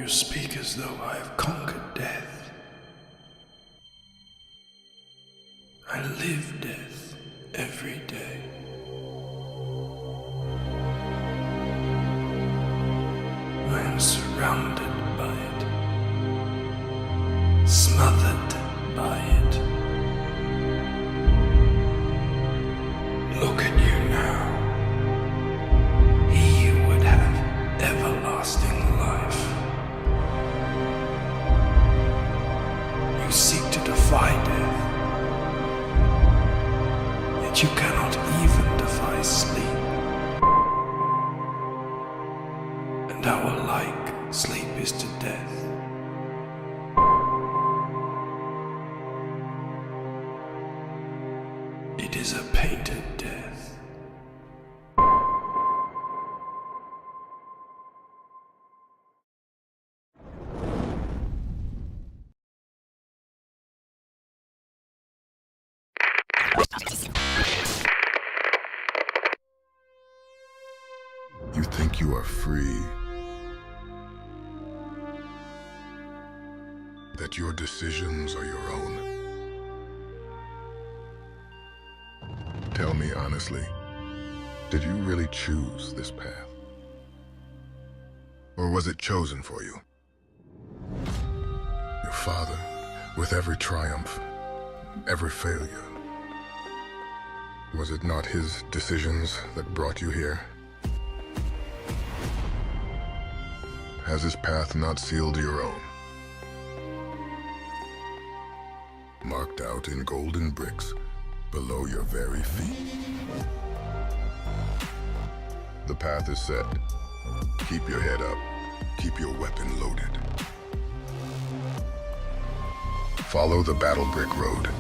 speak as though I have conquered death. I live death every day. I am surrounded by it, smothered by it. Look at you now. He would have everlasting life. You seek to defy death, yet you cannot even defy sleep. And our like sleep is to death. It is a painted death. You think you are free, that your decisions are your own. Tell me honestly, did you really choose this path? Or was it chosen for you? Your father, with every triumph, every failure, was it not his decisions that brought you here? Has his path not sealed your own? Marked out in golden bricks below your very feet. The path is set. Keep your head up. Keep your weapon loaded. Follow the battle brick road.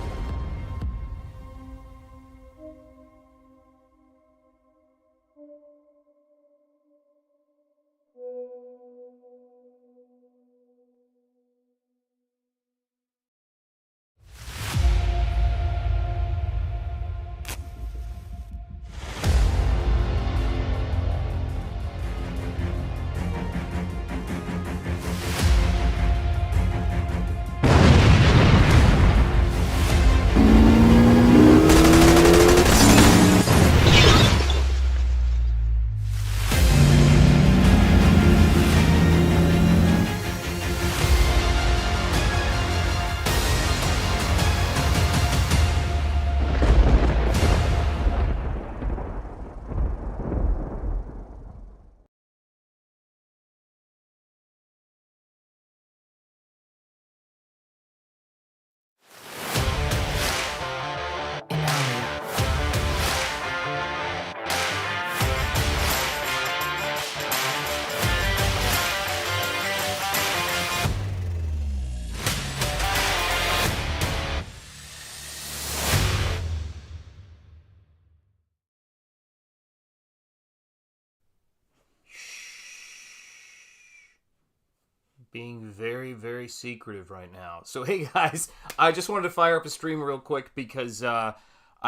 Being very, very secretive right now. So, hey guys, I just wanted to fire up a stream real quick because I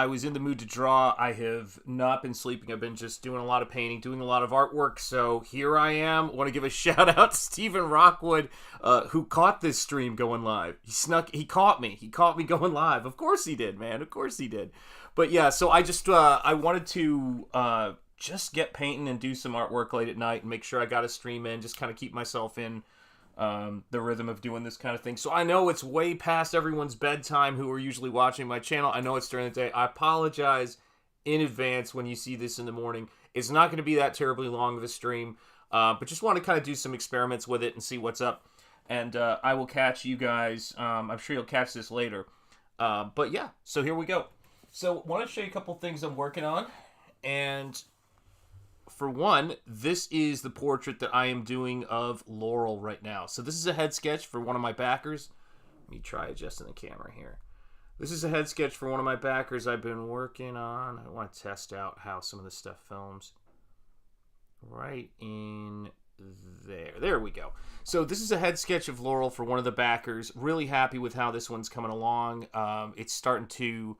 was in the mood to draw. I have not been sleeping. I've been just doing a lot of painting, doing a lot of artwork. So here I am. I want to give a shout out to Stephen Rockwood, who caught this stream going live. He caught me. He caught me going live. Of course he did, man. Of course he did. But yeah, so I just, I wanted to just get painting and do some artwork late at night and make sure I got a stream in, just kind of keep myself in the rhythm of doing this kind of thing. So I know it's way past everyone's bedtime who are usually watching my channel. I know it's during the day. I apologize in advance when you see this in the morning. It's not going to be that terribly long of a stream, but just want to kind of do some experiments with it and see what's up. And I will catch you guys. I'm sure you'll catch this later. But yeah, so here we go. So I want to show you a couple things I'm working on. And for one, this is the portrait that I am doing of Laurel right now. So this is a head sketch for one of my backers. Let me try adjusting the camera here. This is a head sketch for one of my backers I've been working on. I want to test out how some of this stuff films. Right in there. There we go. So this is a head sketch of Laurel for one of the backers. Really happy with how this one's coming along. It's starting to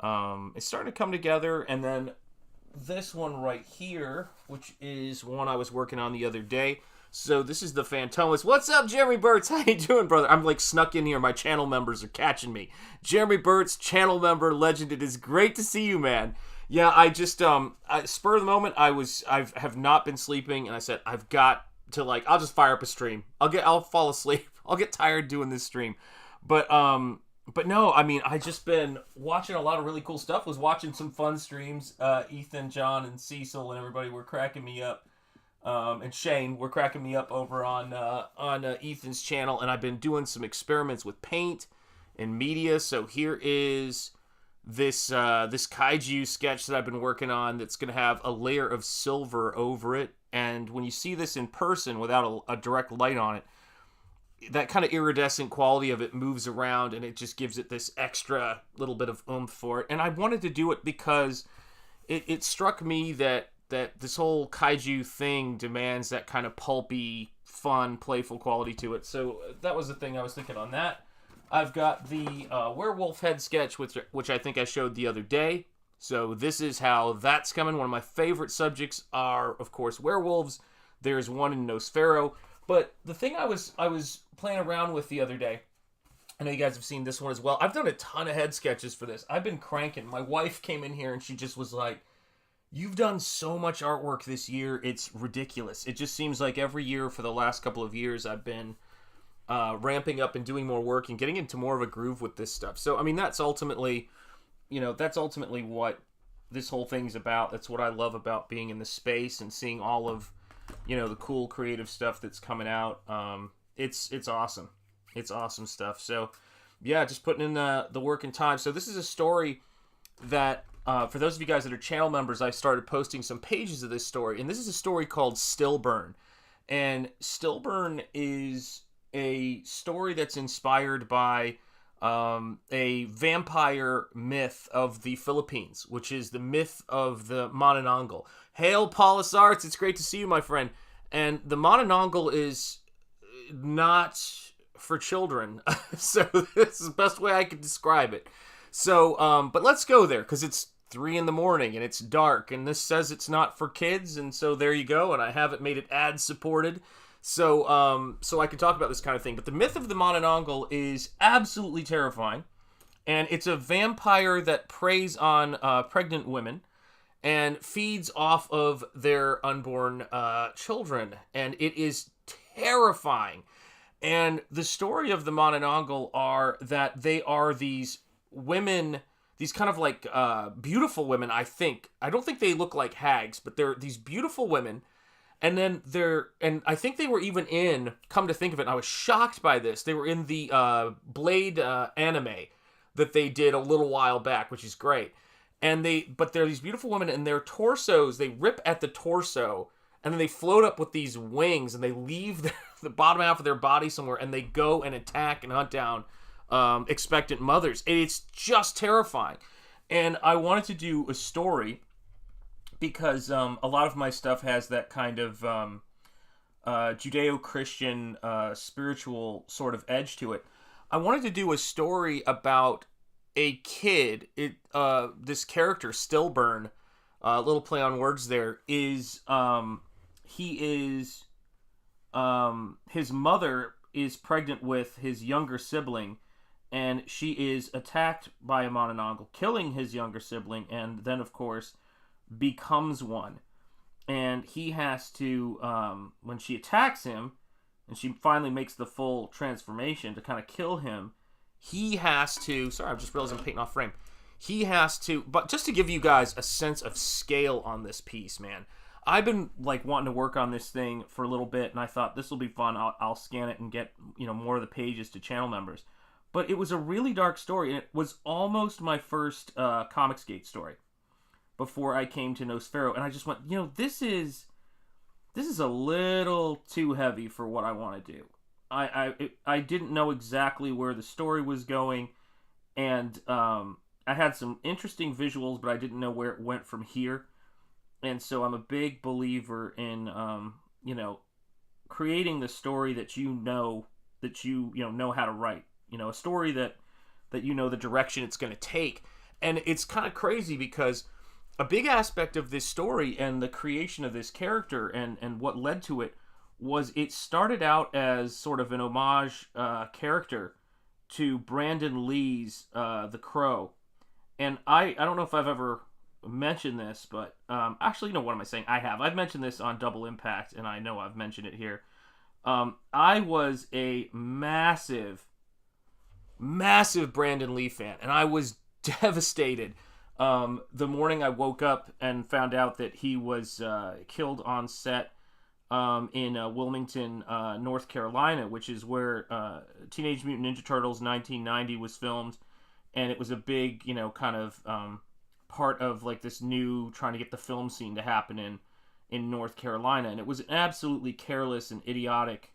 come together. And then this one right here, which is one I was working on the other day. So this is the Phantomas. What's up, Jeremy Burtz? How you doing, brother? I'm like snuck in here. My channel members are catching me. Jeremy Burtz, channel member, legend. It is great to see you, man. Yeah, I just spur of the moment. I have not been sleeping, and I said I've got to I'll just fire up a stream. I'll fall asleep. I'll get tired doing this stream, but no, I mean I just been watching a lot of really cool stuff. Was watching some fun streams. Ethan, John, and Cecil and everybody were cracking me up. And Shane were cracking me up over on Ethan's channel, and I've been doing some experiments with paint and media. So here is this kaiju sketch that I've been working on that's going to have a layer of silver over it. And when you see this in person without a direct light on it, that kind of iridescent quality of it moves around, and it just gives it this extra little bit of oomph for it. And I wanted to do it because it struck me that this whole kaiju thing demands that kind of pulpy, fun, playful quality to it. So that was the thing I was thinking on that. I've got the werewolf head sketch, which I think I showed the other day. So this is how that's coming. One of my favorite subjects are, of course, werewolves. There's one in Nosfero. But the thing I was playing around with the other day, I know you guys have seen this one as well. I've done a ton of head sketches for this. I've been cranking. My wife came in here and she just was like, "You've done so much artwork this year, it's ridiculous." It just seems like every year for the last couple of years I've been ramping up and doing more work and getting into more of a groove with this stuff. So, I mean, that's ultimately what this whole thing's about. That's what I love about being in the space and seeing all of, the cool creative stuff that's coming out. It's awesome. It's awesome stuff. So, yeah, just putting in the work and time. So this is a story that... for those of you guys that are channel members, I started posting some pages of this story, and this is a story called Stillburn. And Stillburn is a story that's inspired by a vampire myth of the Philippines, which is the myth of the Manananggal. Hail, Paulus Arts! It's great to see you, my friend. And the Manananggal is not for children, so this is the best way I could describe it. So, but let's go there, because it's 3 a.m. and it's dark, and this says it's not for kids, and so there you go, and I haven't made it ad supported, so I can talk about this kind of thing. But the myth of the Manananggal is absolutely terrifying, and it's a vampire that preys on pregnant women and feeds off of their unborn children, and it is terrifying. And the story of the Manananggal are that they are these women, these kind of like beautiful women, I think. I don't think they look like hags, but they're these beautiful women. And then and I think they were even in, come to think of it, and I was shocked by this, they were in the Blade anime that they did a little while back, which is great. But they're these beautiful women, and their torsos, they rip at the torso, and then they float up with these wings, and they leave the bottom half of their body somewhere, and they go and attack and hunt down expectant mothers. It's just terrifying. And I wanted to do a story because a lot of my stuff has that kind of Judeo-Christian spiritual sort of edge to it. I wanted to do a story about a kid. This character, Stillburn, little play on words there, is his mother is pregnant with his younger sibling, and she is attacked by a Manananggal, killing his younger sibling, and then, of course, becomes one. And he has to, when she attacks him, and she finally makes the full transformation to kind of kill him, he has to... Sorry, I just realized I'm painting off frame. He has to... But just to give you guys a sense of scale on this piece, man, I've been wanting to work on this thing for a little bit, and I thought this will be fun. I'll scan it and get more of the pages to channel members. But it was a really dark story, and it was almost my first Comicsgate story before I came to Nosfero, and I just went, this is a little too heavy for what I want to do. I didn't know exactly where the story was going, and I had some interesting visuals, but I didn't know where it went from here. And so I'm a big believer in creating the story that you know how to write. A story that the direction it's going to take. And it's kind of crazy because a big aspect of this story and the creation of this character and what led to it was it started out as sort of an homage character to Brandon Lee's The Crow. And I don't know if I've ever mentioned this, but actually, no, what am I saying? I have. I've mentioned this on Double Impact, and I know I've mentioned it here. I was a massive Brandon Lee fan, and I was devastated the morning I woke up and found out that he was killed on set in Wilmington, North Carolina, which is where Teenage Mutant Ninja Turtles 1990 was filmed, and it was a big, kind of part of like this new trying to get the film scene to happen in North Carolina, and it was an absolutely careless and idiotic,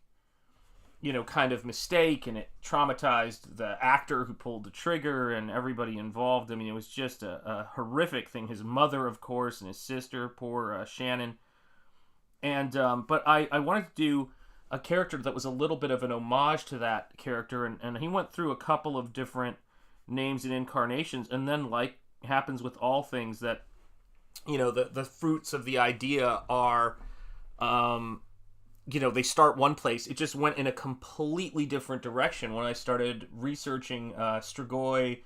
kind of mistake, and it traumatized the actor who pulled the trigger and everybody involved. I mean, it was just a horrific thing. His mother, of course, and his sister, poor Shannon. And but I wanted to do a character that was a little bit of an homage to that character, and he went through a couple of different names and incarnations, and then, like happens with all things, that the fruits of the idea are they start one place. It just went in a completely different direction when I started researching Strigoi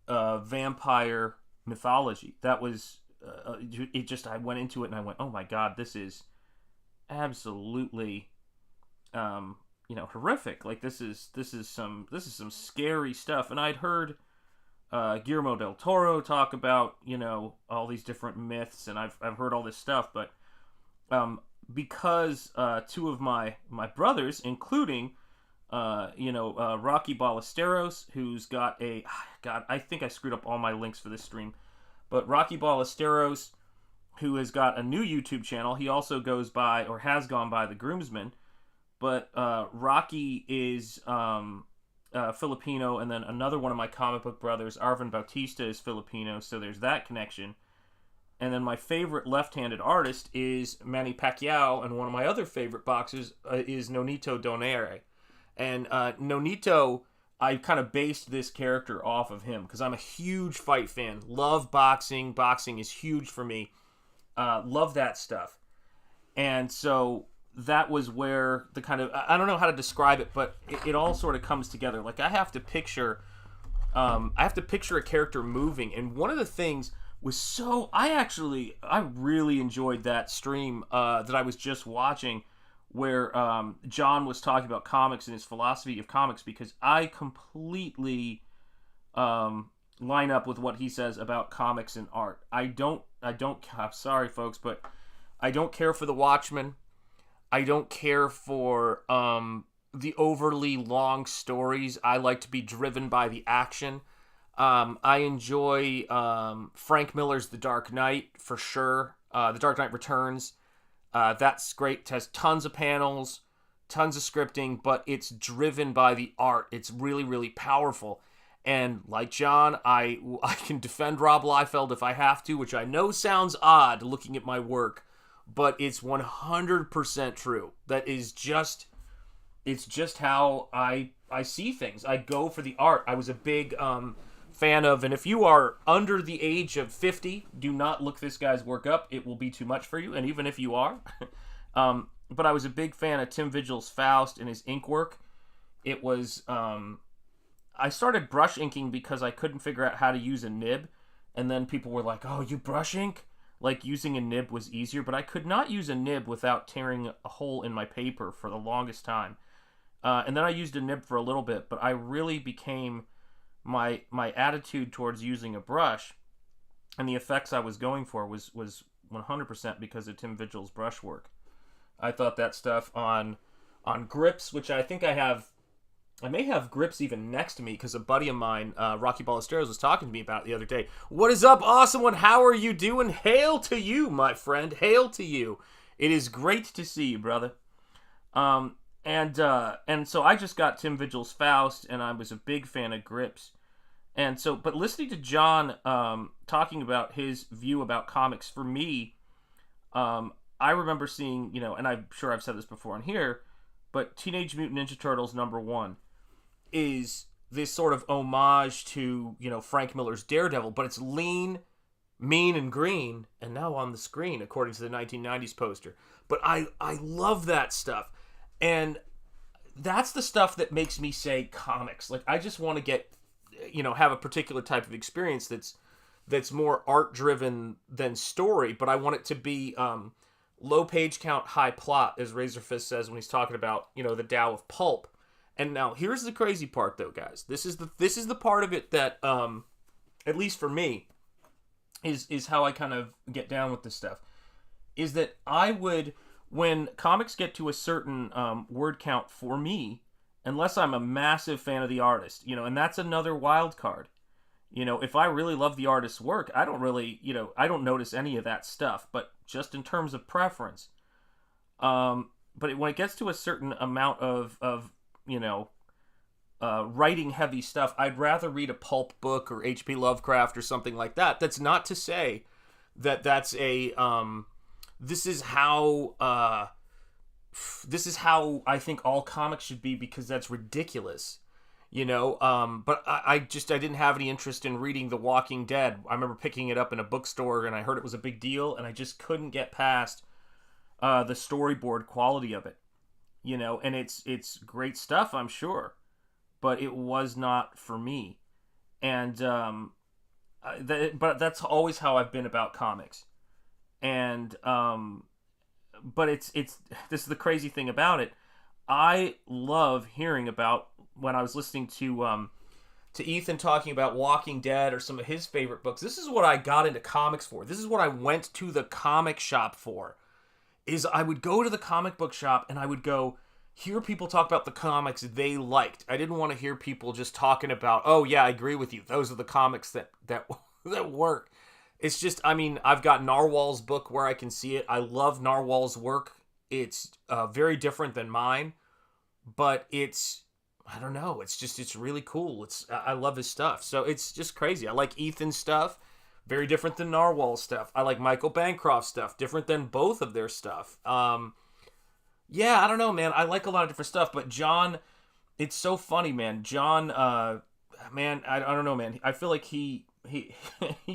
vampire mythology. That was I went into it and I went, oh my god, this is absolutely horrific. Like this is some scary stuff. And I'd heard Guillermo del Toro talk about all these different myths, and I've heard all this stuff, but because two of my brothers, including Rocky Ballesteros, who's got I think I screwed up all my links for this stream, but Rocky Ballesteros, who has got a new YouTube channel. He also goes by, or has gone by, The Groomsman. But Rocky is Filipino, and then another one of my comic book brothers, Arvin Bautista, is Filipino, so there's that connection. And then my favorite left-handed artist is Manny Pacquiao, and one of my other favorite boxers is Nonito Donaire. And Nonito, I kind of based this character off of him, because I'm a huge fight fan. Love boxing. Boxing is huge for me. Love that stuff. And so that was where the kind of, I don't know how to describe it, but it all sort of comes together. Like I have to picture a character moving. And one of the things was I really enjoyed that stream that I was just watching, where John was talking about comics and his philosophy of comics, because I completely line up with what he says about comics and art. I'm sorry folks, but I don't care for the Watchmen. I don't care for the overly long stories. I like to be driven by the action. I enjoy Frank Miller's The Dark Knight for sure. The Dark Knight Returns. That's great. It has tons of panels, tons of scripting, but it's driven by the art. It's really, really powerful. And like John, I can defend Rob Liefeld if I have to, which I know sounds odd looking at my work, but it's 100% true. That is just, it's just how I see things. I go for the art. I was a big fan of, and if you are under the age of 50, do not look this guy's work up. It will be too much for you, and even if you are. But I was a big fan of Tim Vigil's Faust and his ink work. It was, I started brush inking because I couldn't figure out how to use a nib, and then people were like, oh, you brush ink? Like using a nib was easier, but I could not use a nib without tearing a hole in my paper for the longest time. And then I used a nib for a little bit, but I really became my attitude towards using a brush and the effects I was going for was 100% because of Tim Vigil's brushwork. I thought that stuff on grips, which I think I may have grips even next to me because a buddy of mine, Rocky Ballesteros, was talking to me about it the other day. What is up, awesome one? How are you doing? Hail to you, my friend. Hail to you. It is great to see you, brother. And so I just got Tim Vigil's Faust, and I was a big fan of grips. And so, but listening to John talking about his view about comics, for me, I remember seeing, and I'm sure I've said this before on here, but Teenage Mutant Ninja Turtles #1 is this sort of homage to, Frank Miller's Daredevil, but it's lean, mean and green, and now on the screen, according to the 1990s poster. But I love that stuff. And that's the stuff that makes me say comics. Like, I just want to get, have a particular type of experience that's more art-driven than story, but I want it to be low page count, high plot, as Razorfist says when he's talking about, the Tao of pulp. And now, here's the crazy part, though, guys. This is the part of it that, at least for me, is how I kind of get down with this stuff. Is that I would, when comics get to a certain word count for me, unless I'm a massive fan of the artist, and that's another wild card. If I really love the artist's work, I don't really, I don't notice any of that stuff, but just in terms of preference. But when it gets to a certain amount of writing heavy stuff, I'd rather read a pulp book or H.P. Lovecraft or something like that. That's not to say that that's a, this is how I think all comics should be, because that's ridiculous. But I didn't have any interest in reading The Walking Dead. I remember picking it up in a bookstore and I heard it was a big deal, and I just couldn't get past the storyboard quality of it. And it's great stuff, I'm sure, but it was not for me. And but that's always how I've been about comics. And but it's this is the crazy thing about it. I love hearing about, when I was listening to Ethan talking about Walking Dead or some of his favorite books. This is what I got into comics for. This is what I went to the comic shop for. Is I would go to the comic book shop and I would go hear people talk about the comics they liked. I didn't want to hear people just talking about, oh yeah, I agree with you, those are the comics that work. It's just, I've got Narwhal's book where I can see it. I love Narwhal's work. It's very different than mine, but I don't know. It's really cool. I love his stuff. So it's just crazy. I like Ethan's stuff. Very different than Narwhal's stuff. I like Michael Bancroft's stuff. Different than both of their stuff. Yeah, I don't know, man. I like a lot of different stuff. But John, it's so funny, man. John, man, I don't know, man. I feel like he he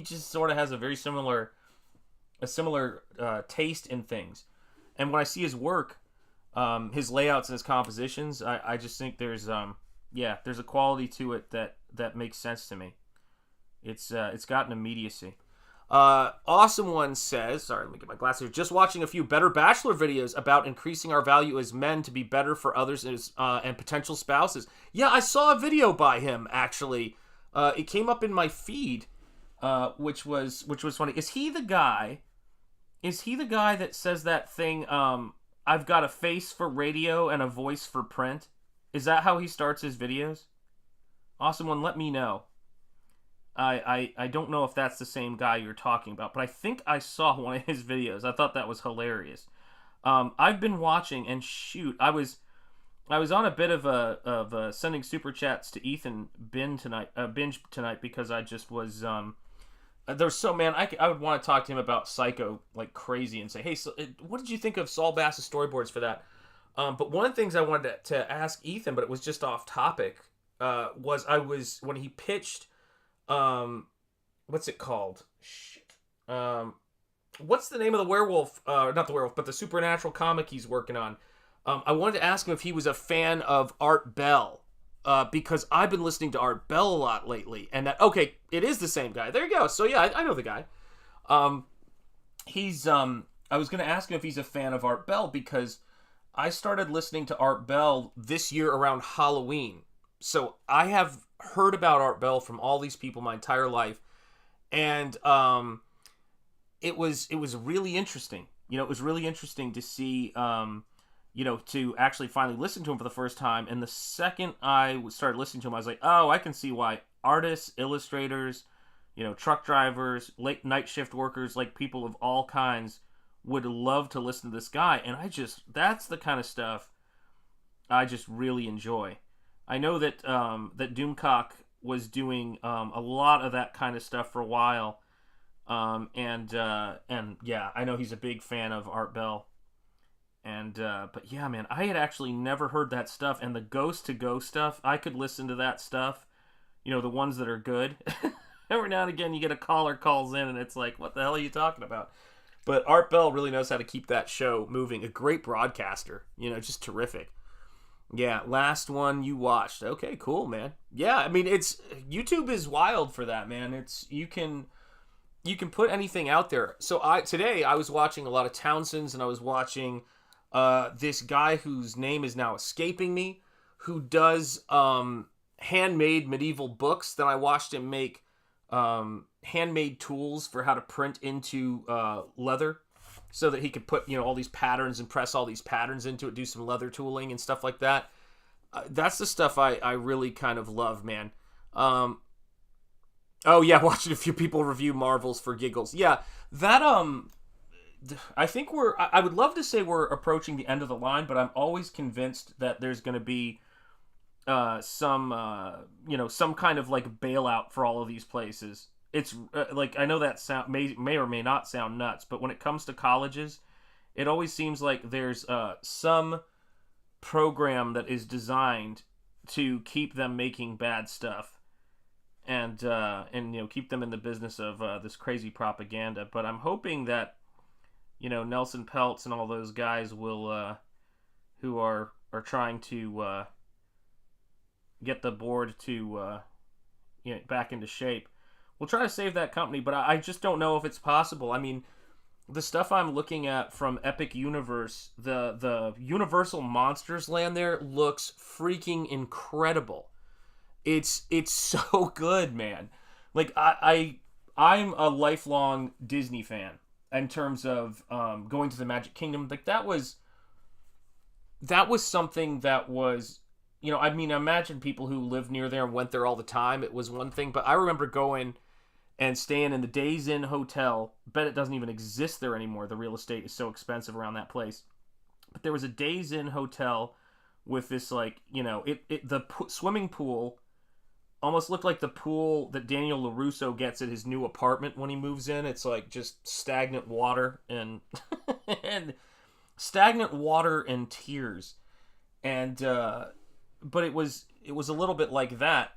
just sort of has a very similar taste in things. And when I see his work, his layouts and his compositions, I just think there's a quality to it that makes sense to me. It's got an immediacy. Awesome One says, sorry, let me get my glasses. Just watching a few Better Bachelor videos about increasing our value as men to be better for others and potential spouses. Yeah, I saw a video by him, actually. It came up in my feed, which was funny. Is he the guy that says that thing, I've got a face for radio and a voice for print? Is that how he starts his videos? Awesome One, let me know. I don't know if that's the same guy you're talking about, but I think I saw one of his videos. I thought that was hilarious. I've been watching, and shoot, I was on a bit of a sending super chats to Ethan binge tonight because I just was there's so, man, I would want to talk to him about Psycho like crazy and say, hey, so, what did you think of Saul Bass's storyboards for that? But one of the things I wanted to ask Ethan, but it was just off topic, was when he pitched, what's it called? Shit. What's the name of the werewolf? Not the werewolf, but the supernatural comic he's working on. I wanted to ask him if he was a fan of Art Bell, because I've been listening to Art Bell a lot lately, and okay, it is the same guy. There you go. So yeah, I know the guy. I was going to ask him if he's a fan of Art Bell because I started listening to Art Bell this year around Halloween. So I have heard about Art Bell from all these people my entire life, and it was really interesting. It was really interesting to see, to actually finally listen to him for the first time. And the second I started listening to him, I was like, oh, I can see why artists, illustrators, truck drivers, late night shift workers, like people of all kinds would love to listen to this guy. And that's the kind of stuff I just really enjoy. I know that that Doomcock was doing a lot of that kind of stuff for a while, and yeah, I know he's a big fan of Art Bell, and but yeah, man, I had actually never heard that stuff, and the Ghost to Go stuff, I could listen to that stuff, the ones that are good. every now and again you get a caller calls in and it's like, what the hell are you talking about? But Art Bell really knows how to keep that show moving. A great broadcaster, just terrific. Yeah, last one you watched. Okay, cool, man. Yeah, I mean, YouTube is wild for that, man. You can put anything out there. So today I was watching a lot of Townsend's, and I was watching this guy whose name is now escaping me, who does handmade medieval books. Then I watched him make handmade tools for how to print into leather, so that he could put all these patterns and press all these patterns into it, do some leather tooling and stuff like that. That's the stuff I really kind of love, man. Oh yeah, watching a few people review Marvels for giggles. Yeah, that I think I would love to say we're approaching the end of the line, but I'm always convinced that there's going to be some kind of like bailout for all of these places. It's like, I know that may or may not sound nuts, but when it comes to colleges, it always seems like there's some program that is designed to keep them making bad stuff, and keep them in the business of this crazy propaganda. But I'm hoping that Nelson Peltz and all those guys will who are trying to get the board to back into shape. We'll try to save that company, but I just don't know if it's possible. I mean, the stuff I'm looking at from Epic Universe, the Universal Monsters land there looks freaking incredible. It's so good, man. Like, I'm a lifelong Disney fan in terms of going to the Magic Kingdom. Like, that was something that was, I mean, imagine people who live near there and went there all the time. It was one thing, but I remember going and staying in the Days Inn Hotel. Bet it doesn't even exist there anymore. The real estate is so expensive around that place. But there was a Days Inn Hotel with this, like, the swimming pool almost looked like the pool that Daniel LaRusso gets at his new apartment when he moves in. It's like just stagnant water and and stagnant water and tears. And but it was a little bit like that.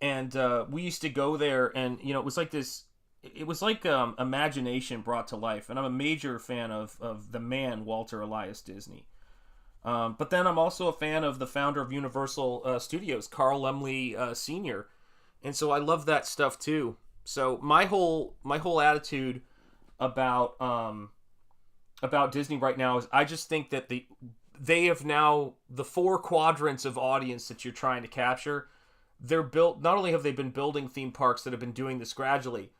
And we used to go there, and it was like this. It was like imagination brought to life. And I'm a major fan of the man Walter Elias Disney. But then I'm also a fan of the founder of Universal Studios, Carl Laemmle Sr. And so I love that stuff too. So my whole attitude about Disney right now is, I just think that they have now, the 4 quadrants of audience that you're trying to capture, they're built. Not only have they been building theme parks that have been doing this gradually,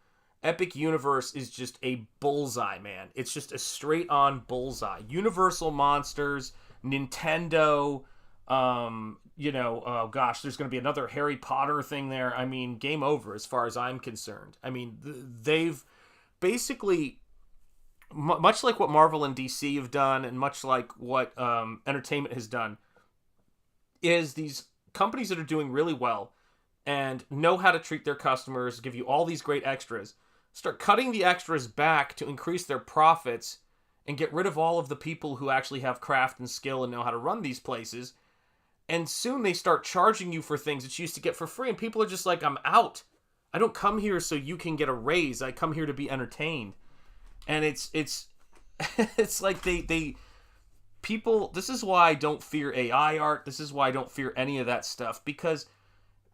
Epic Universe is just a bullseye, man. It's just a straight on bullseye. Universal Monsters, Nintendo, oh gosh, there's going to be another Harry Potter thing there. I mean, game over as far as I'm concerned. I mean, they've basically, much like what Marvel and DC have done, and much like what entertainment has done, is these companies that are doing really well and know how to treat their customers, give you all these great extras, start cutting the extras back to increase their profits and get rid of all of the people who actually have craft and skill and know how to run these places. And soon they start charging you for things that you used to get for free. And people are just like, I'm out. I don't come here so you can get a raise. I come here to be entertained. And it's it's like people, this is why I don't fear AI art. This is why I don't fear any of that stuff, because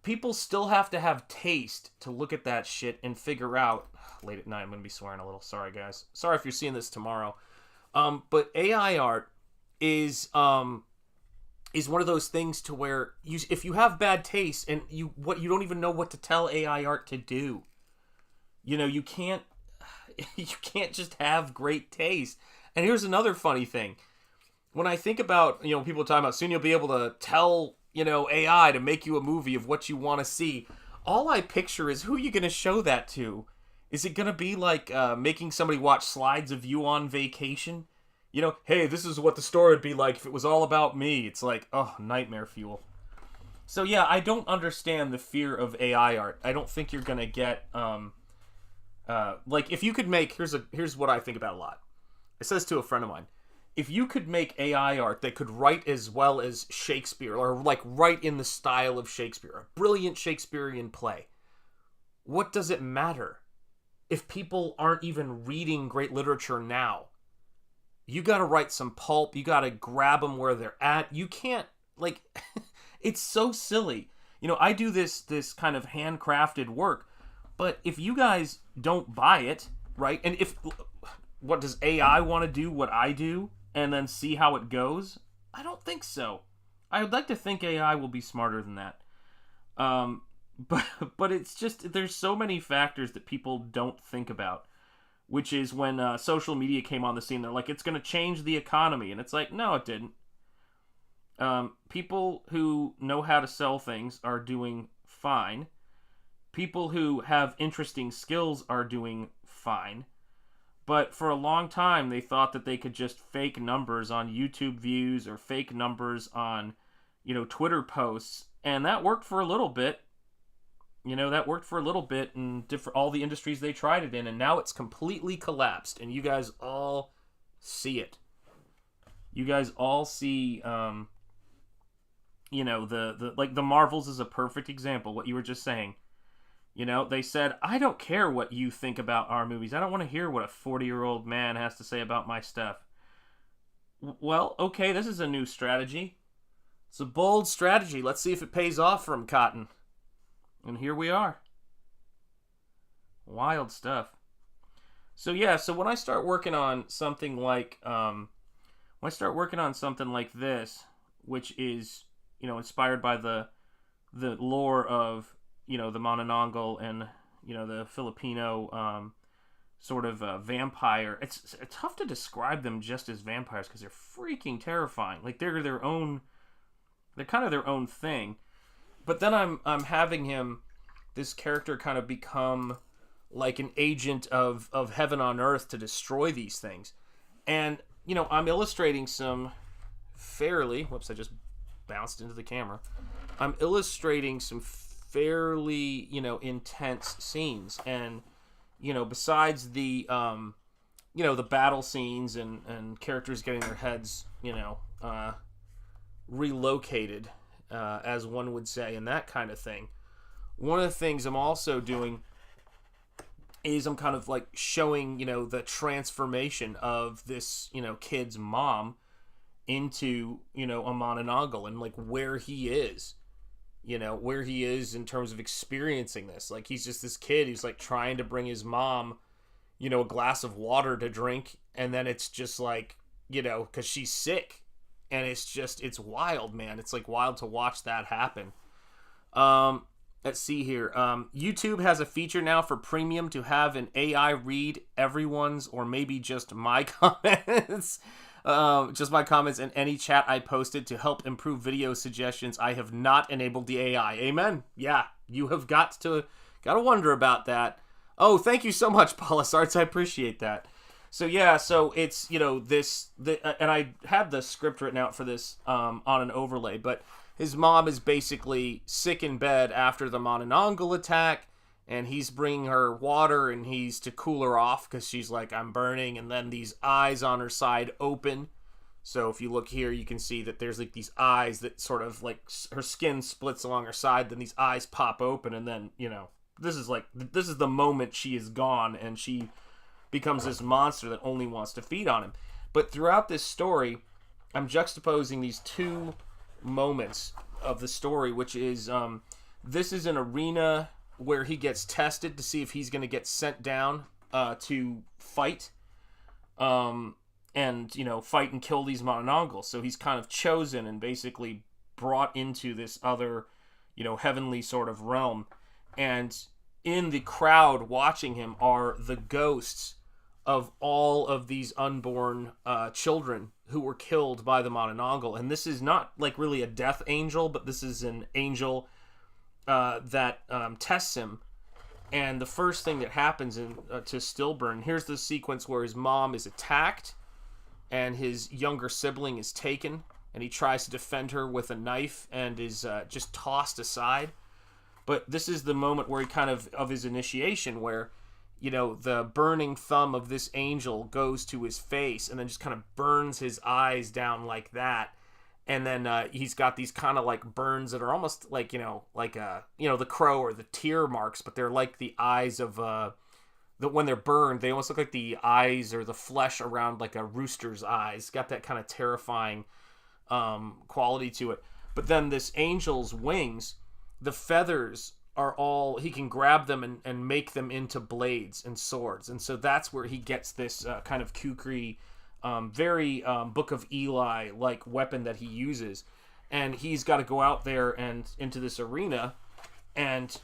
people still have to have taste to look at that shit and figure out. Late at night, I'm going to be swearing a little. Sorry, guys. Sorry if you're seeing this tomorrow. But AI art is one of those things to where if you have bad taste and you don't even know what to tell AI art to do. You can't just have great taste. And here's another funny thing. When I think about, people talking about soon you'll be able to tell, AI to make you a movie of what you want to see. All I picture is, who are you going to show that to? Is it going to be like making somebody watch slides of you on vacation? Hey, this is what the story would be like if it was all about me. It's like, oh, nightmare fuel. So yeah, I don't understand the fear of AI art. I don't think you're going to get, like, if you could make, here's what I think about a lot. It says to a friend of mine, if you could make AI art that could write as well as Shakespeare, or like write in the style of Shakespeare, a brilliant Shakespearean play, what does it matter if people aren't even reading great literature now? You got to write some pulp. You got to grab them where they're at. You can't, like, it's so silly. You know, I do this kind of handcrafted work, but if you guys don't buy it, right? And what does AI want to do what I do and then see how it goes? I don't think so. I would like to think AI will be smarter than that. But it's just, there's so many factors that people don't think about, which is when social media came on the scene, they're like, it's going to change the economy. And it's like, no, it didn't. People who know how to sell things are doing fine. People who have interesting skills are doing fine. But for a long time, they thought that they could just fake numbers on YouTube views or fake numbers on, Twitter posts. And that worked for a little bit. That worked for a little bit in all the industries they tried it in. And now it's completely collapsed. And you guys all see it. You guys all see, the Marvels is a perfect example. What you were just saying. They said, I don't care what you think about our movies. I don't want to hear what a 40-year-old man has to say about my stuff. Well, okay, this is a new strategy. It's a bold strategy. Let's see if it pays off for him, Cotton. And here we are. Wild stuff. So when I start working on something like, this, which is, inspired by the lore of, the Manananggal and, the Filipino sort of vampire. It's tough to describe them just as vampires because they're freaking terrifying. Like they're kind of their own thing. But then I'm having this character kind of become like an agent of heaven on earth to destroy these things. And, I'm illustrating some fairly, whoops, I just bounced into the camera. I'm illustrating some fairly, intense scenes. And, besides the, the battle scenes and characters getting their heads, relocated, as one would say, and that kind of thing. One of the things I'm also doing is I'm kind of like showing, the transformation of this, kid's mom into, a Manananggal and like where he is. Where he is in terms of experiencing this. Like, he's just this kid who's, like, trying to bring his mom, a glass of water to drink, and then it's just, like, because she's sick. And it's wild, man. It's, like, wild to watch that happen. Let's see here. YouTube has a feature now for premium to have an AI read everyone's or maybe just my comments. Just my comments in any chat I posted to help improve video suggestions. I have not enabled the AI. Amen. Yeah, you have gotta wonder about that. Oh, thank you so much, Paulus Arts. I appreciate that. So it's and I have the script written out for this on an overlay, but his mom is basically sick in bed after the Manananggal attack. And he's bringing her water, and he's to cool her off because she's like, I'm burning. And then these eyes on her side open. So if you look here, you can see that there's like these eyes that sort of like her skin splits along her side. Then these eyes pop open. And then, this is the moment she is gone. And she becomes this monster that only wants to feed on him. But throughout this story, I'm juxtaposing these two moments of the story, which is this is an arena where he gets tested to see if he's going to get sent down to fight, fight and kill these Manananggals. So he's kind of chosen and basically brought into this other, heavenly sort of realm. And in the crowd watching him are the ghosts of all of these unborn children who were killed by the Manananggal. And this is not like really a death angel, but this is an angel that tests him. And the first thing that happens to Stillburn, here's the sequence where his mom is attacked and his younger sibling is taken, and he tries to defend her with a knife and is just tossed aside. But this is the moment where he kind of his initiation, where the burning thumb of this angel goes to his face and then just kind of burns his eyes down like that. And then he's got these kind of like burns that are almost like, the crow or the tear marks, but they're like the eyes of when they're burned, they almost look like the eyes or the flesh around like a rooster's eyes. Got that kind of terrifying quality to it. But then this angel's wings, the feathers are all, he can grab them and make them into blades and swords. And so that's where he gets this kind of kukri, very Book of Eli like weapon that he uses. And he's got to go out there and into this arena and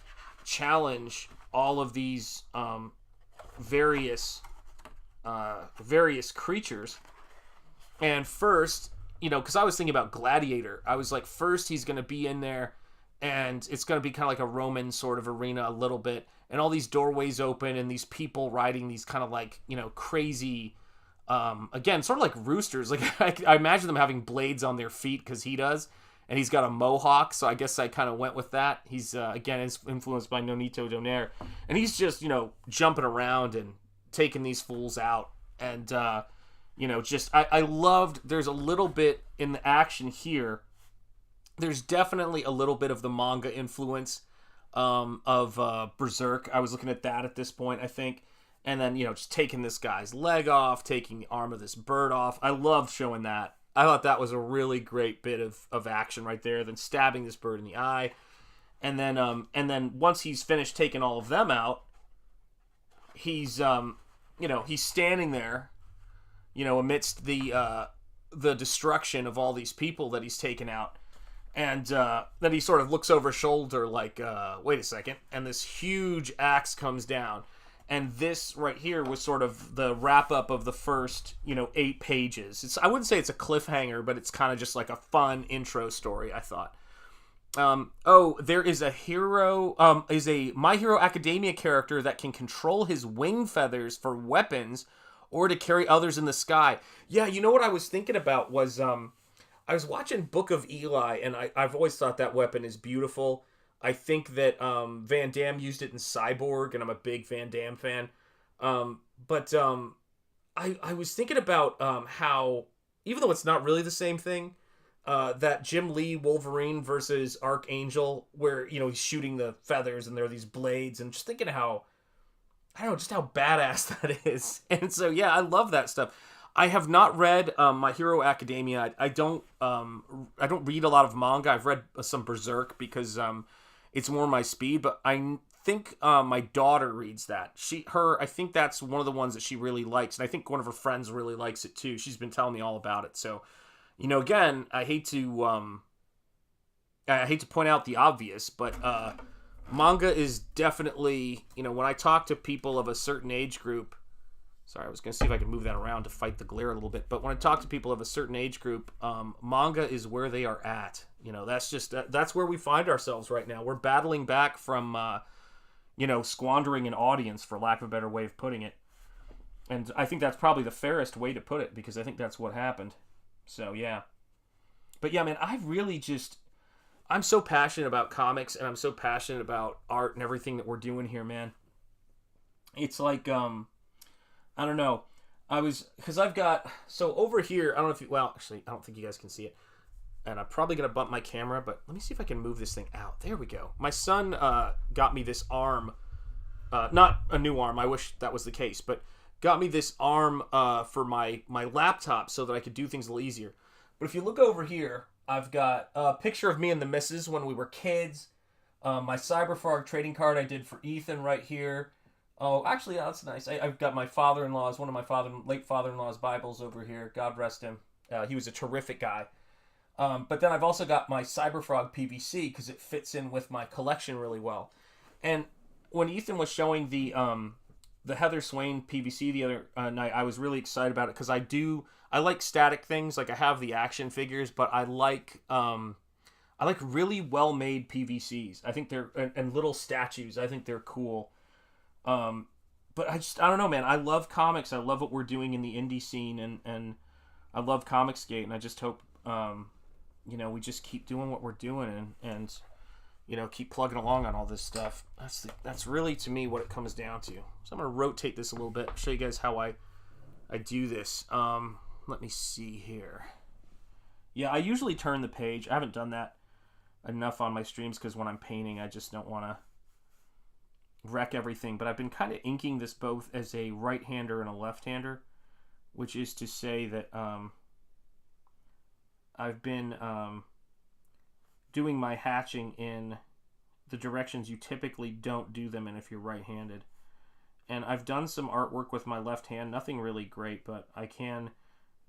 challenge all of these various creatures. And first, because I was thinking about Gladiator, I was like, first he's going to be in there and it's going to be kind of like a Roman sort of arena a little bit, and all these doorways open and these people riding these kind of like, crazy, again, sort of like roosters. Like I imagine them having blades on their feet because he does, and he's got a mohawk, so I guess I kind of went with that. He's, again, is influenced by Nonito Donaire, and he's just, jumping around and taking these fools out. And, I loved, there's a little bit in the action here. There's definitely a little bit of the manga influence of Berserk. I was looking at that at this point, I think. And then, just taking this guy's leg off, taking the arm of this bird off. I loved showing that. I thought that was a really great bit of action right there. Then stabbing this bird in the eye. And then once he's finished taking all of them out, he's he's standing there, amidst the destruction of all these people that he's taken out. And then he sort of looks over his shoulder like, wait a second. And this huge axe comes down. And this right here was sort of the wrap-up of the first, 8 pages. I wouldn't say it's a cliffhanger, but it's kind of just like a fun intro story, I thought. There is a hero, is a My Hero Academia character that can control his wing feathers for weapons or to carry others in the sky. Yeah, what I was thinking about was, I was watching Book of Eli, and I've always thought that weapon is beautiful. I think that Van Damme used it in Cyborg, and I'm a big Van Damme fan. But I was thinking about how, even though it's not really the same thing, that Jim Lee Wolverine versus Archangel, where, he's shooting the feathers and there are these blades, and just thinking how, I don't know, just how badass that is. And so, yeah, I love that stuff. I have not read My Hero Academia. I don't read a lot of manga. I've read some Berserk because it's more my speed, but I think my daughter reads that. I think that's one of the ones that she really likes, and I think one of her friends really likes it too. She's been telling me all about it. So, again, I hate to point out the obvious, but manga is definitely, when I talk to people of a certain age group. Sorry, I was going to see if I could move that around to fight the glare a little bit. But when I talk to people of a certain age group, manga is where they are at. That's where we find ourselves right now. We're battling back from, squandering an audience, for lack of a better way of putting it. And I think that's probably the fairest way to put it, because I think that's what happened. So, yeah. But, yeah, man, I'm so passionate about comics, and I'm so passionate about art and everything that we're doing here, man. It's like, I don't know. Because I've got, so over here, I don't know if I don't think you guys can see it. And I'm probably going to bump my camera, but let me see if I can move this thing out. There we go. My son got me this arm, not a new arm, I wish that was the case, but got me this arm for my laptop so that I could do things a little easier. But if you look over here, I've got a picture of me and the missus when we were kids. My Cyberfrog trading card I did for Ethan right here. Oh, actually, yeah, that's nice. I've got my father-in-law's, one of my late father-in-law's Bibles over here. God rest him. He was a terrific guy. But then I've also got my Cyberfrog PVC because it fits in with my collection really well. And when Ethan was showing the Heather Swain PVC the other night, I was really excited about it because I like static things. Like I have the action figures, but I like really well-made PVCs. I think they're, and little statues. I think they're cool. But I don't know, man. I love comics. I love what we're doing in the indie scene, and I love Comicsgate, and I just hope, we just keep doing what we're doing and keep plugging along on all this stuff. That's really, to me, what it comes down to. So I'm going to rotate this a little bit, show you guys how I do this. Let me see here. Yeah, I usually turn the page. I haven't done that enough on my streams because when I'm painting, I just don't want to wreck everything. But I've been kind of inking this both as a right-hander and a left-hander, which is to say that I've been doing my hatching in the directions you typically don't do them in if you're right-handed. And I've done some artwork with my left hand, nothing really great, but I can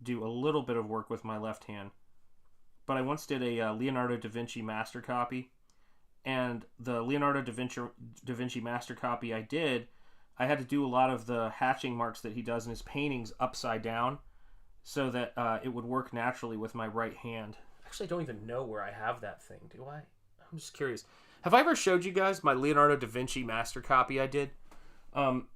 do a little bit of work with my left hand. But I once did a Leonardo da Vinci master copy, and the Leonardo da Vinci master copy I did, I had to do a lot of the hatching marks that he does in his paintings upside down so that it would work naturally with my right hand. Actually, I don't even know where I have that thing, do I? I'm just curious. Have I ever showed you guys my Leonardo da Vinci master copy I did?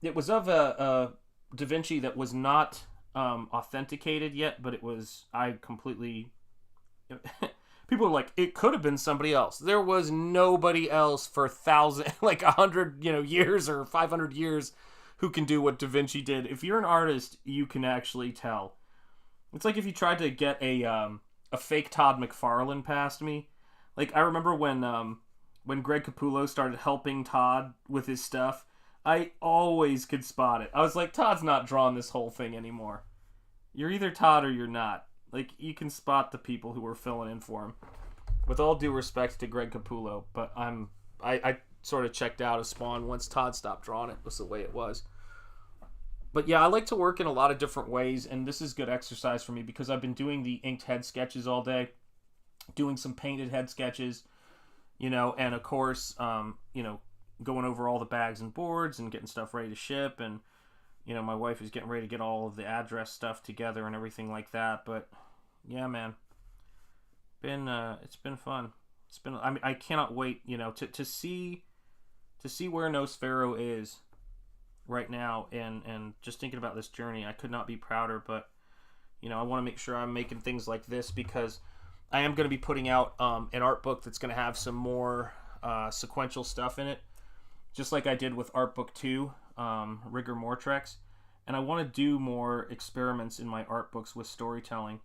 It was of a Da Vinci that was not authenticated yet, but it was, I completely... People are like, it could have been somebody else. There was nobody else for 100, years or 500 years who can do what Da Vinci did. If you're an artist, you can actually tell. It's like if you tried to get a fake Todd McFarlane past me. Like, I remember when Greg Capullo started helping Todd with his stuff, I always could spot it. I was like, Todd's not drawing this whole thing anymore. You're either Todd or you're not. Like, you can spot the people who were filling in for him. With all due respect to Greg Capullo, but I sort of checked out of Spawn once Todd stopped drawing it. Was the way it was. But yeah, I like to work in a lot of different ways, and this is good exercise for me because I've been doing the inked head sketches all day, doing some painted head sketches, and of course, going over all the bags and boards and getting stuff ready to ship, and my wife is getting ready to get all of the address stuff together and everything like that. But yeah, man, it's been fun. I cannot wait, to see where Nosfero is right now, and just thinking about this journey, I could not be prouder. But I want to make sure I'm making things like this because I am going to be putting out an art book that's going to have some more sequential stuff in it, just like I did with art book 2, Rigor Mortrex. And I want to do more experiments in my art books with storytelling.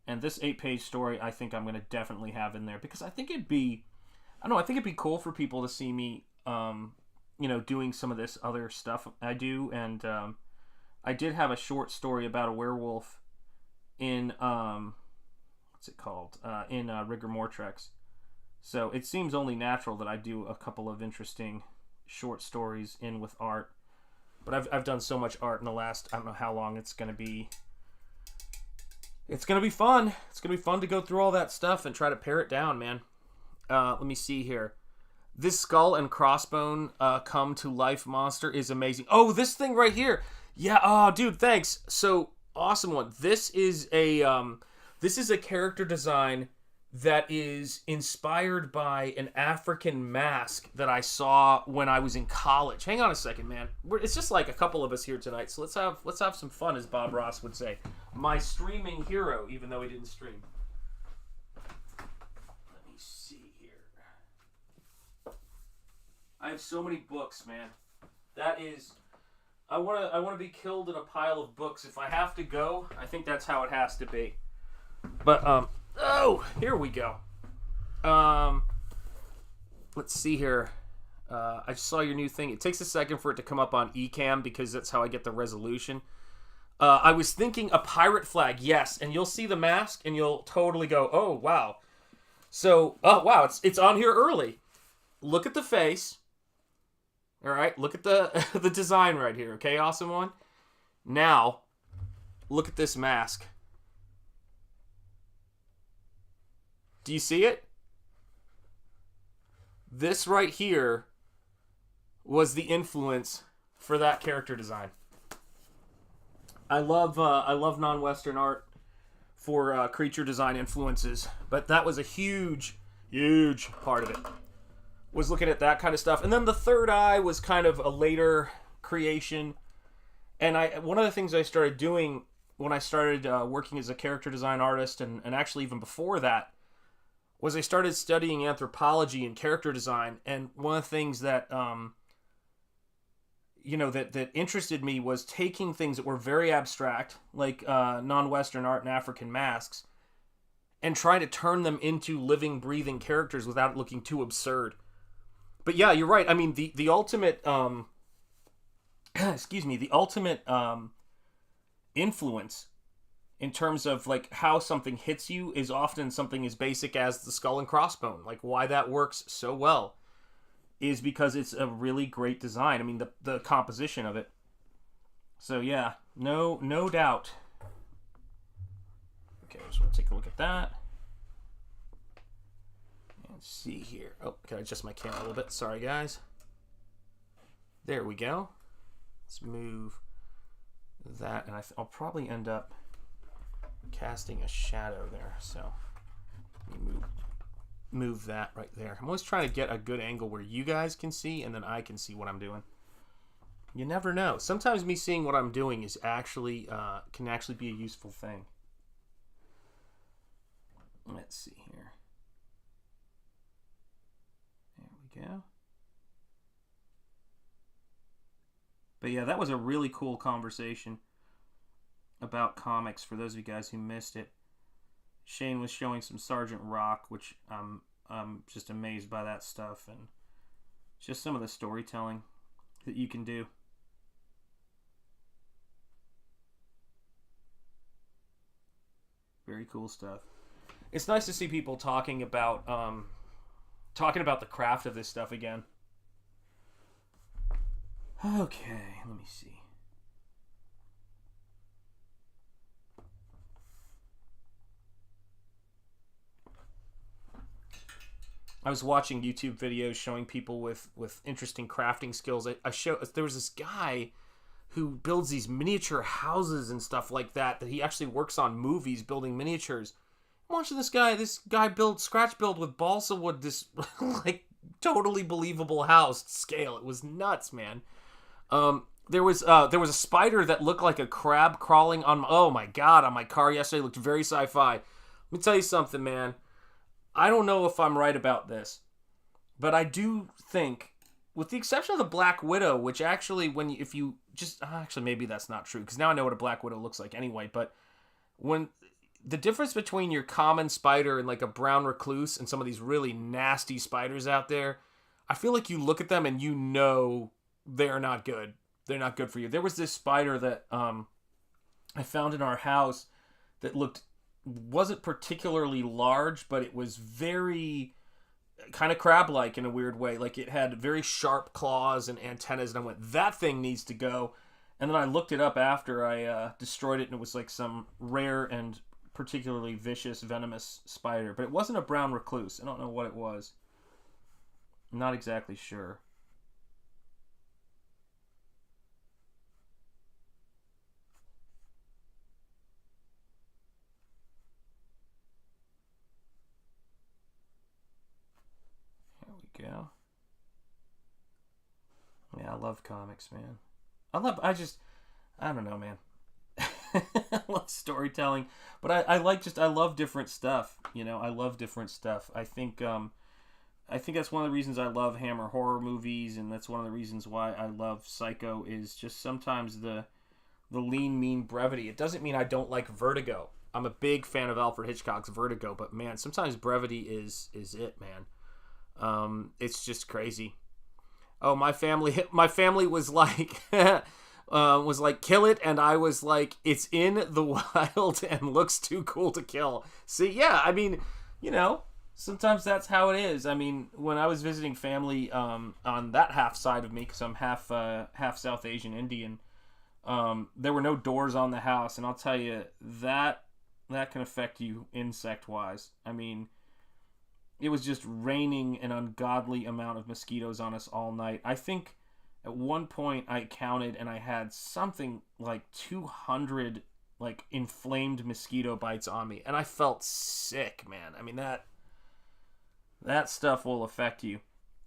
And this 8-page story, I think I'm going to definitely have in there because I think it'd be cool for people to see me, doing some of this other stuff I do. And I did have a short story about a werewolf in, what's it called? In Rigor Mortrex. So it seems only natural that I do a couple of interesting short stories in with art. But I've done so much art in the last, I don't know how long it's going to be. It's going to be fun. It's going to be fun to go through all that stuff and try to pare it down, man. Let me see here. This skull and crossbone come to life monster is amazing. Oh, this thing right here. Yeah, oh, dude, thanks. So, awesome one. This is a character design that is inspired by an African mask that I saw when I was in college. Hang on a second, man. It's just like a couple of us here tonight, so let's have some fun, as Bob Ross would say. My streaming hero, even though he didn't stream. Let me see here. I have so many books, man. That is, I want to be killed in a pile of books. If I have to go, I think that's how it has to be. But oh, here we go. Let's see here. I just saw your new thing. It takes a second for it to come up on Ecamm because that's how I get the resolution. I was thinking a pirate flag, yes, and you'll see the mask and you'll totally go, oh wow. So, oh wow, it's on here early. Look at the face. All right, look at the the design right here. Okay, awesome one. Now, look at this mask. Do you see it? This right here was the influence for that character design. I love non-Western art for creature design influences, but that was a huge part of it. Was looking at that kind of stuff, and then the third eye was kind of a later creation. And one of the things I started doing when I started working as a character design artist, and actually even before that, was I started studying anthropology and character design. And one of the things that that interested me was taking things that were very abstract, like non-Western art and African masks, and try to turn them into living, breathing characters without it looking too absurd. But yeah, you're right. I mean, the ultimate, excuse me, the ultimate influence in terms of like how something hits you is often something as basic as the skull and crossbone. Like why that works so well is because it's a really great design. I mean, the composition of it. So yeah, no doubt. Okay, I just want to take a look at that. Let's see here. Oh, can I adjust my camera a little bit? Sorry, guys. There we go. Let's move that, and I'll probably end up casting a shadow there. So let me move that right there. I'm always trying to get a good angle where you guys can see, and then I can see what I'm doing. You never know. Sometimes me seeing what I'm doing is actually can actually be a useful thing. Let's see here. There we go. But yeah, that was a really cool conversation about comics for those of you guys who missed it. Shane was showing some Sergeant Rock, which I'm just amazed by that stuff, and just some of the storytelling that you can do. Very cool stuff. It's nice to see people talking about the craft of this stuff again. Okay, let me see. I was watching YouTube videos showing people with interesting crafting skills. There was this guy who builds these miniature houses and stuff like that he actually works on movies building miniatures. I'm watching this guy build scratch build with balsa wood this like totally believable house scale. It was nuts, man. There was a spider that looked like a crab crawling on my car yesterday. It looked very sci-fi. Let me tell you something, man. I don't know if I'm right about this, but I do think, with the exception of the Black Widow, which actually, maybe that's not true, because now I know what a Black Widow looks like anyway, but when the difference between your common spider and like a brown recluse and some of these really nasty spiders out there, I feel like you look at them and you know they're not good. They're not good for you. There was this spider that I found in our house that wasn't particularly large, but it was very kind of crab-like in a weird way. Like it had very sharp claws and antennas, and I went, that thing needs to go. And then I looked it up after I destroyed it, and it was like some rare and particularly vicious, venomous spider. But it wasn't a brown recluse. I don't know what it was. I'm not exactly sure. Go. Yeah, I love comics, man. I don't know, man. I love storytelling, but I love different stuff. You know, I love different stuff. I think that's one of the reasons I love Hammer horror movies, and that's one of the reasons why I love Psycho, is just sometimes the lean, mean brevity. It doesn't mean I don't like Vertigo. I'm a big fan of Alfred Hitchcock's Vertigo, but man, sometimes brevity is it, man. It's just crazy. Oh, my family was like, kill it, and I was like, it's in the wild and looks too cool to kill. See, yeah, I mean, you know, sometimes that's how it is. I mean, when I was visiting family, on that half side of me, because I'm half South Asian Indian, there were no doors on the house, and I'll tell you, that can affect you insect-wise. I mean, it was just raining an ungodly amount of mosquitoes on us all night. I think at one point I counted and I had something like 200 like inflamed mosquito bites on me, and I felt sick, man. I mean, that stuff will affect you.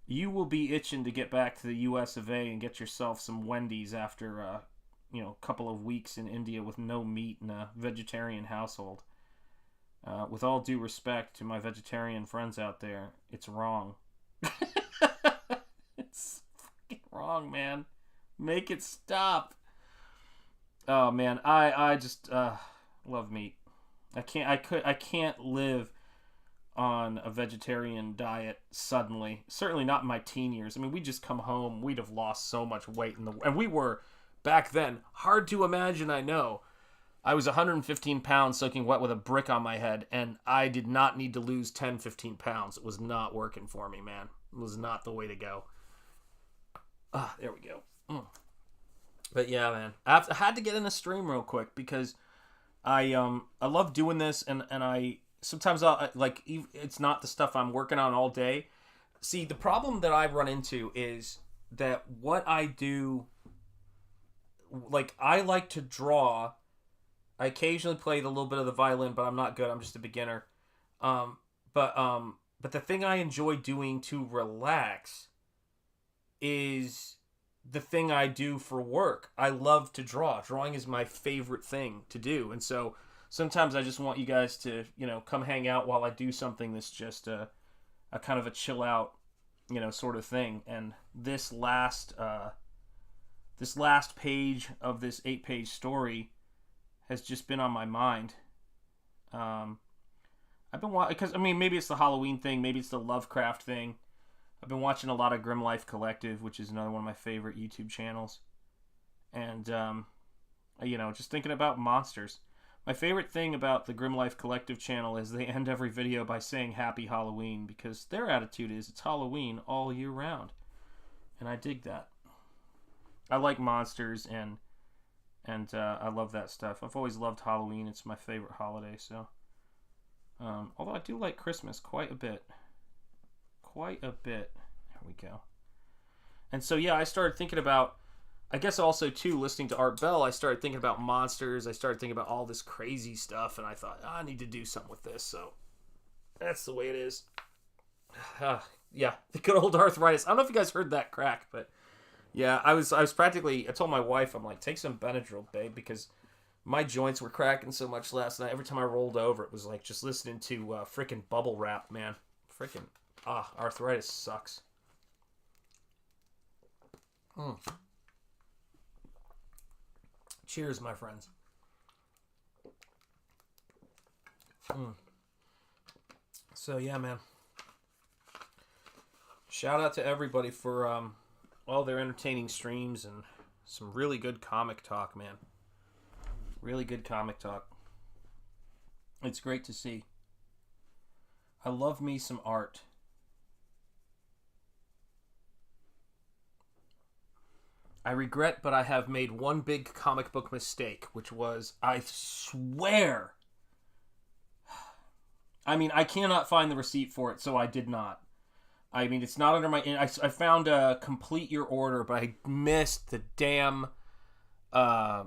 You will be itching to get back to the US of A and get yourself some Wendy's after a couple of weeks in India with no meat in a vegetarian household. With all due respect to my vegetarian friends out there, it's wrong. It's fucking wrong, man. Make it stop. Oh, man. I just love meat. I can't live on a vegetarian diet suddenly. Certainly not in my teen years. I mean, we just come home, we'd have lost so much weight and we were back then hard to imagine. I know. I was 115 pounds soaking wet with a brick on my head, and I did not need to lose 10, 15 pounds. It was not working for me, man. It was not the way to go. There we go. But yeah, man. I had to get in a stream real quick because I love doing this, and I sometimes it's not the stuff I'm working on all day. See, the problem that I run into is that what I do, like, I like to draw. I occasionally play a little bit of the violin, but I'm not good. I'm just a beginner. But the thing I enjoy doing to relax is the thing I do for work. I love to draw. Drawing is my favorite thing to do. And so sometimes I just want you guys to, come hang out while I do something that's just a kind of a chill out, sort of thing. And this last page of this 8-page story has just been on my mind. I've been watching, because, maybe it's the Halloween thing, maybe it's the Lovecraft thing. I've been watching a lot of Grim Life Collective, which is another one of my favorite YouTube channels. And, just thinking about monsters. My favorite thing about the Grim Life Collective channel is they end every video by saying Happy Halloween, because their attitude is it's Halloween all year round. And I dig that. I like monsters, and I love that stuff. I've always loved Halloween. It's my favorite holiday, so. Although I do like Christmas quite a bit. There we go. And so, yeah, I started thinking about, I guess also, too, listening to Art Bell, I started thinking about monsters. I started thinking about all this crazy stuff, and I thought, I need to do something with this, so that's the way it is. Yeah, the good old arthritis. I don't know if you guys heard that crack, but yeah, I was practically, I told my wife, I'm like, take some Benadryl, babe, because my joints were cracking so much last night. Every time I rolled over, it was like just listening to frickin' bubble wrap, man. Frickin', arthritis sucks. Cheers, my friends. So, yeah, man. Shout out to everybody for all their entertaining streams and some really good comic talk, man. Really good comic talk. It's great to see. I love me some art. I regret, but I have made one big comic book mistake, which was, I swear, I cannot find the receipt for it, so I did not. It's not under my... I found a complete your order, but I missed the damn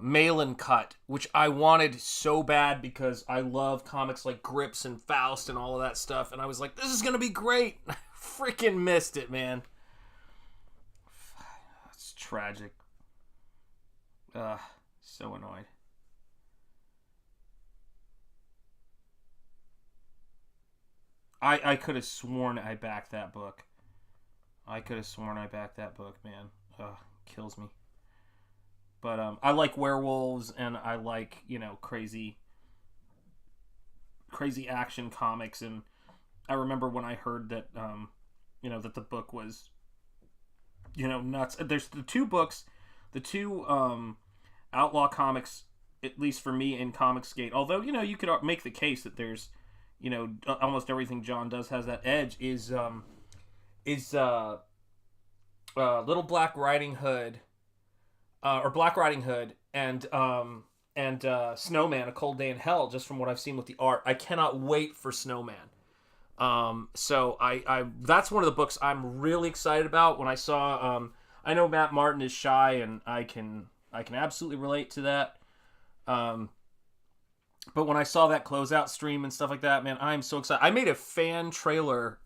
mail-in cut, which I wanted so bad because I love comics like Grips and Faust and all of that stuff, and I was like, this is going to be great. I freaking missed it, man. It's tragic. So annoyed. I could have sworn I backed that book. Man. Kills me. But I like werewolves, and I like, crazy action comics, and I remember when I heard that that the book was nuts. There's the two books, the two outlaw comics, at least for me, in Comicsgate. Although, you could make the case that there's almost everything John does has that edge, is Little Black Riding Hood, or Black Riding Hood, and Snowman, A Cold Day in Hell, just from what I've seen with the art. I cannot wait for Snowman. So I that's one of the books I'm really excited about. When I saw, I know Matt Martin is shy, and I can absolutely relate to that. But when I saw that closeout stream and stuff like that, man, I'm so excited. I made a fan trailer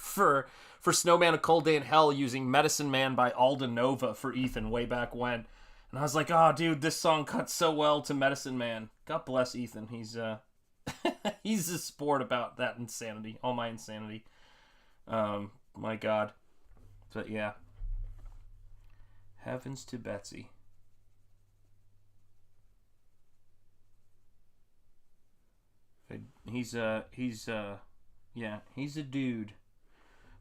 for Snowman, A Cold Day in Hell using Medicine Man by Alden Nova for Ethan way back when. And I was like, oh, dude, this song cuts so well to Medicine Man. God bless Ethan. He's he's a sport about that insanity. All my insanity. My God. But yeah. Heavens to Betsy. Yeah, he's a dude.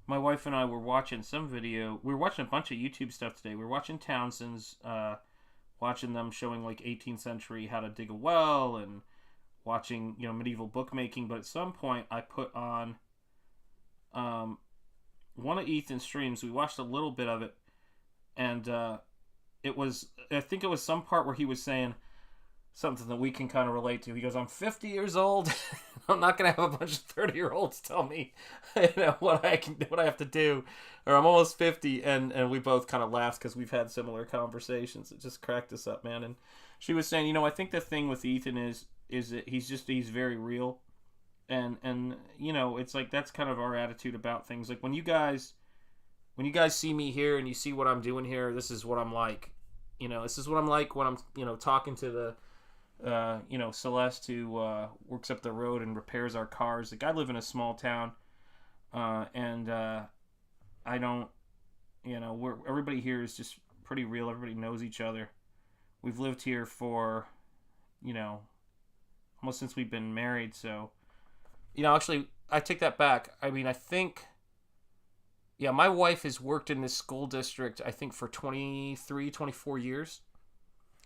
My wife and I were watching some video. We were watching a bunch of YouTube stuff today. We were watching Townsend's, watching them showing like 18th century how to dig a well, and watching, medieval bookmaking. But at some point, I put on one of Ethan's streams. We watched a little bit of it, and I think it was some part where he was saying something that we can kind of relate to. He goes, "I'm 50 years old. I'm not gonna have a bunch of 30-year-olds tell me, what I have to do, or I'm almost 50." And we both kind of laughed because we've had similar conversations. It just cracked us up, man. And she was saying, I think the thing with Ethan is that he's very real, and it's like that's kind of our attitude about things. Like when you guys see me here and you see what I'm doing here, this is what I'm like. This is what I'm like when I'm talking to the Celeste, who works up the road and repairs our cars. Like, I live in a small town, and I don't, everybody here is just pretty real. Everybody knows each other. We've lived here for, almost since we've been married. So, actually, I take that back. I mean, I think, my wife has worked in this school district, I think, for 23, 24 years.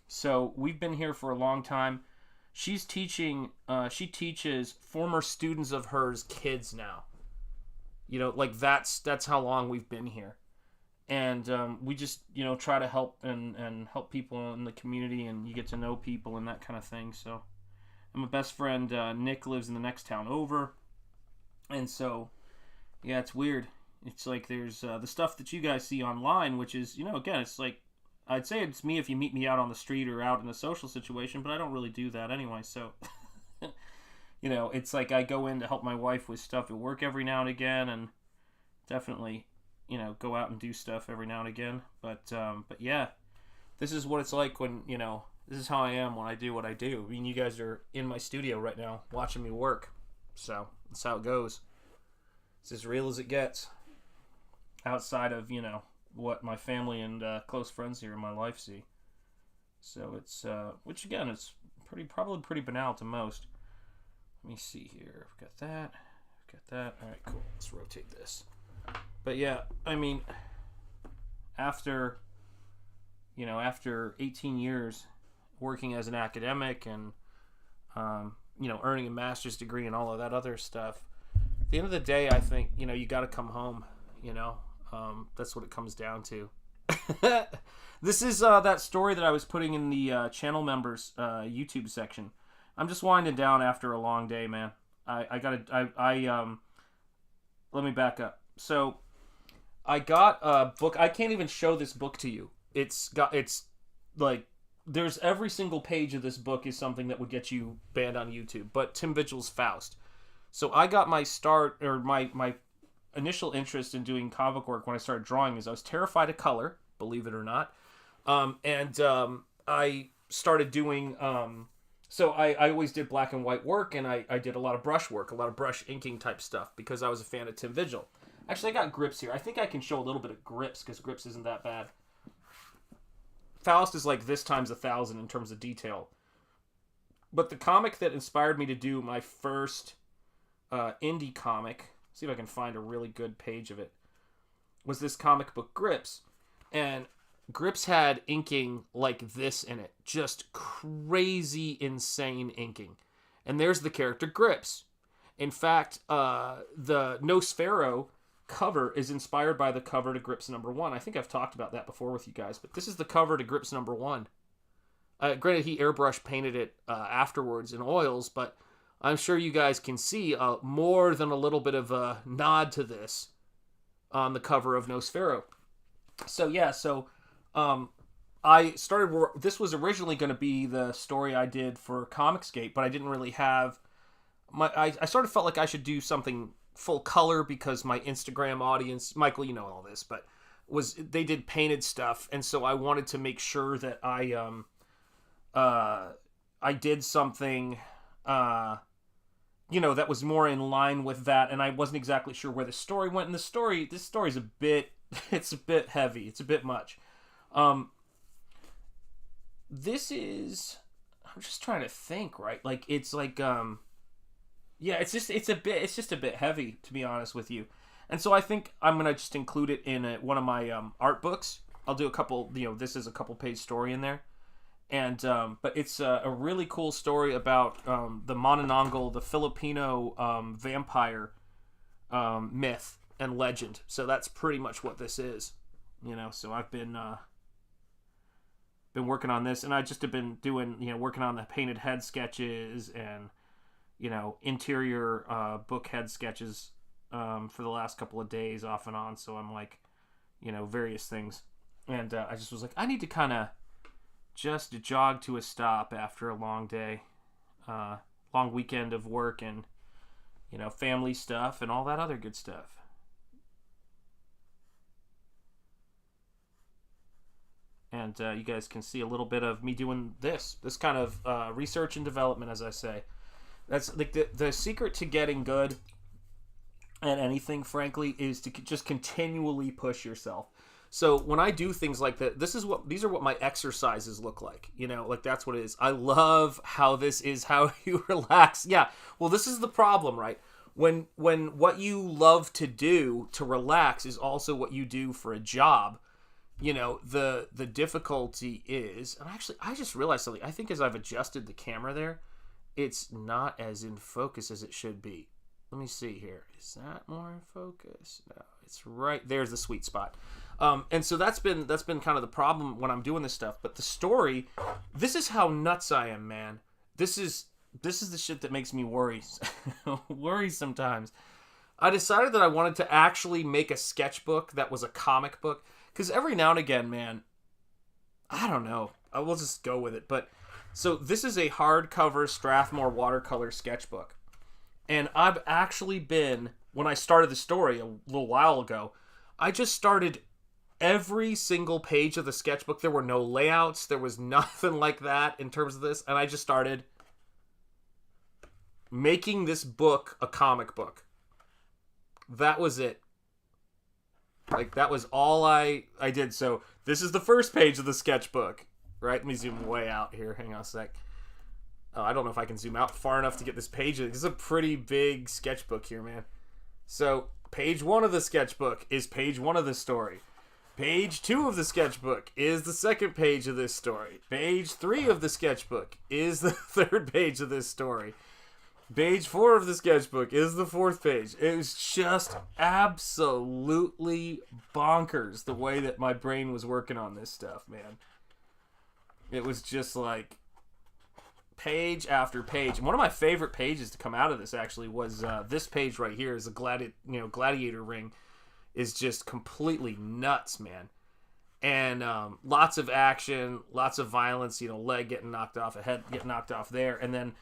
So we've been here for a long time. She's teaching, she teaches former students of hers kids now. Like that's how long we've been here. And we just, try to help and help people in the community, and you get to know people and that kind of thing. So, and my best friend, Nick, lives in the next town over. And so, yeah, it's weird. It's like there's the stuff that you guys see online, which is, again, it's like, I'd say it's me if you meet me out on the street or out in a social situation, but I don't really do that anyway. So, it's like I go in to help my wife with stuff at work every now and again, and definitely, go out and do stuff every now and again. But yeah, this is what it's like when, this is how I am when I do what I do. I mean, you guys are in my studio right now watching me work. So, that's how it goes. It's as real as it gets. Outside of, what my family and close friends here in my life see. So it's, which again, is probably pretty banal to most. Let me see here. I've got that. All right, cool. Let's rotate this. But yeah, I mean, after 18 years working as an academic and, earning a master's degree and all of that other stuff, at the end of the day, I think, you got to come home, that's what it comes down to. This is that story that I was putting in the channel members YouTube section. I'm just winding down after a long day, man. Let me back up. So I got a book. I can't even show this book to you. It's like, there's every single page of this book is something that would get you banned on YouTube. But Tim Vigil's Faust. So I got my start, or my initial interest in doing comic work when I started drawing is I was terrified of color, believe it or not. I started doing, so I always did black and white work, and I did a lot of brush work, a lot of brush inking type stuff, because I was a fan of Tim Vigil. Actually, I got Grips here. I think I can show a little bit of Grips, because Grips isn't that bad. Faust is like this times 1,000 in terms of detail. But the comic that inspired me to do my first indie comic, see if I can find a really good page of it, was this comic book Grips. And Grips had inking like this in it. Just crazy, insane inking. And there's the character Grips. In fact, the Nosfero cover is inspired by the cover to Grips #1. I think I've talked about that before with you guys, but this is the cover to Grips #1. Granted, he airbrush painted it afterwards in oils, but I'm sure you guys can see more than a little bit of a nod to this on the cover of Nosfero. So yeah, I started. This was originally going to be the story I did for Comicsgate, but I didn't really have I sort of felt like I should do something full color because my Instagram audience, Michael, you know all this, but they did painted stuff, and so I wanted to make sure that I did something that was more in line with that, and I wasn't exactly sure where the story went. And this story's a bit it's a bit heavy, it's a bit much. This is, I'm just trying to think, right? Like, it's like Yeah, it's just a bit heavy, to be honest with you. And so I think I'm gonna just include it in one of my art books. I'll do a couple, this is a couple page story in there. And but it's a really cool story about the Manananggal, the Filipino vampire myth and legend. So that's pretty much what this is. So I've been working on this, and I just have been doing, working on the painted head sketches and interior book head sketches for the last couple of days off and on. So I'm like, various things. And I just was like, I need to kind of just jog to a stop after a long day, long weekend of work and, family stuff and all that other good stuff. And you guys can see a little bit of me doing this kind of research and development, as I say. That's like the secret to getting good at anything, frankly, is to just continually push yourself. So when I do things like that, these are what my exercises look like. Like that's what it is. I love how this is how you relax. Yeah. Well, this is the problem, right? When what you love to do to relax is also what you do for a job, the difficulty is, and actually I just realized something. I think as I've adjusted the camera there, it's not as in focus as it should be. Let me see here. Is that more in focus? No, it's right there's the sweet spot. And so that's been kind of the problem when I'm doing this stuff. But the story, this is how nuts I am, man. This is the shit that makes me worry sometimes. I decided that I wanted to actually make a sketchbook that was a comic book, because every now and again, man, I don't know. I will just go with it. But so this is a hardcover Strathmore watercolor sketchbook. And I've actually been, when I started the story a little while ago, I just started every single page of the sketchbook. There were no layouts. There was nothing like that in terms of this. And I just started making this book a comic book. That was it. Like, that was all I did. So this is the first page of the sketchbook, right? Let me zoom way out here. Hang on a sec. Oh, I don't know if I can zoom out far enough to get this page. This is a pretty big sketchbook here, man. So page 1 of the sketchbook is page 1 of the story. Page 2 of the sketchbook is the second page of this story. Page 3 of the sketchbook is the third page of this story. Page 4 of the sketchbook is the fourth page. It was just absolutely bonkers the way that my brain was working on this stuff, man. It was just like page after page. And one of my favorite pages to come out of this actually was this page right here. Is a gladiator ring. Is just completely nuts, man. And lots of action, lots of violence, leg getting knocked off, a head getting knocked off there. And then,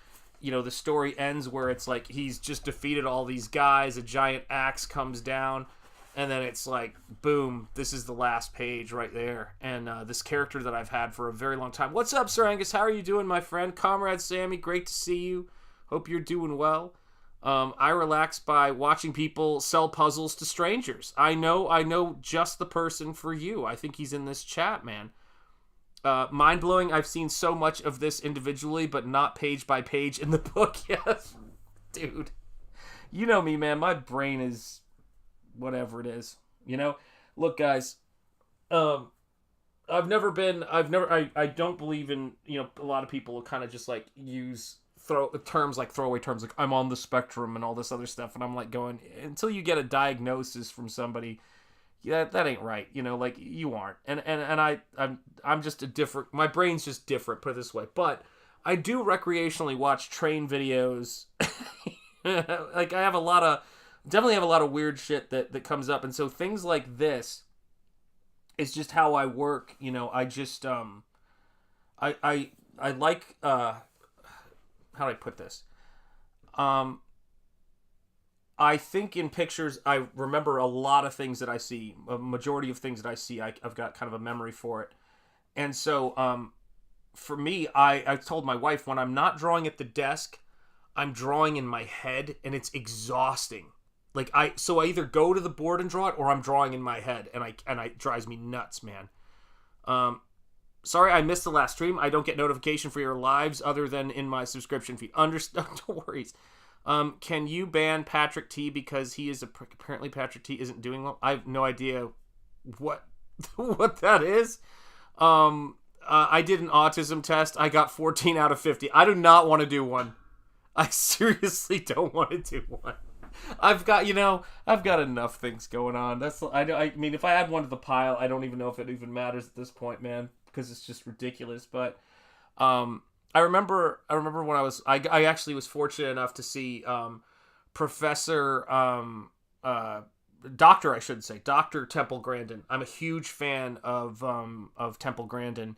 the story ends where it's like he's just defeated all these guys, a giant axe comes down, and then it's like, boom, this is the last page right there. And this character that I've had for a very long time. What's up, Sir Angus? How are you doing, my friend? Comrade Sammy, great to see you. Hope you're doing well. I relax by watching people sell puzzles to strangers. I know just the person for you. I think he's in this chat, man. Mind-blowing. I've seen so much of this individually, but not page by page in the book. Yes, dude. You know me, man. My brain is whatever it is. Look, guys. I don't believe in, a lot of people kind of just like use throwaway terms like I'm on the spectrum and all this other stuff, and I'm like going, until you get a diagnosis from somebody, that ain't right, like you aren't, and I'm just a different, my brain's just different, put it this way. But I do recreationally watch train videos. Like I definitely have a lot of weird shit that comes up, and so things like this is just how I work. I just I like how do I put this? I think in pictures, I remember a lot of things that I see. A majority of things that I see, I've got kind of a memory for it. And so, for me, I told my wife, when I'm not drawing at the desk, I'm drawing in my head, and it's exhausting. Like, so I either go to the board and draw it, or I'm drawing in my head, and it drives me nuts, man. Sorry, I missed the last stream. I don't get notification for your lives other than in my subscription feed. No worries. Can you ban Patrick T because he is apparently Patrick T isn't doing well? I have no idea what what that is. I did an autism test. I got 14 out of 50. I do not want to do one. I seriously don't want to do one. I've got enough things going on. I mean, if I add one to the pile, I don't even know if it even matters at this point, man, because it's just ridiculous. But I remember when I actually was fortunate enough to see Professor Doctor, I should say, Dr. Temple Grandin. I'm a huge fan of Temple Grandin,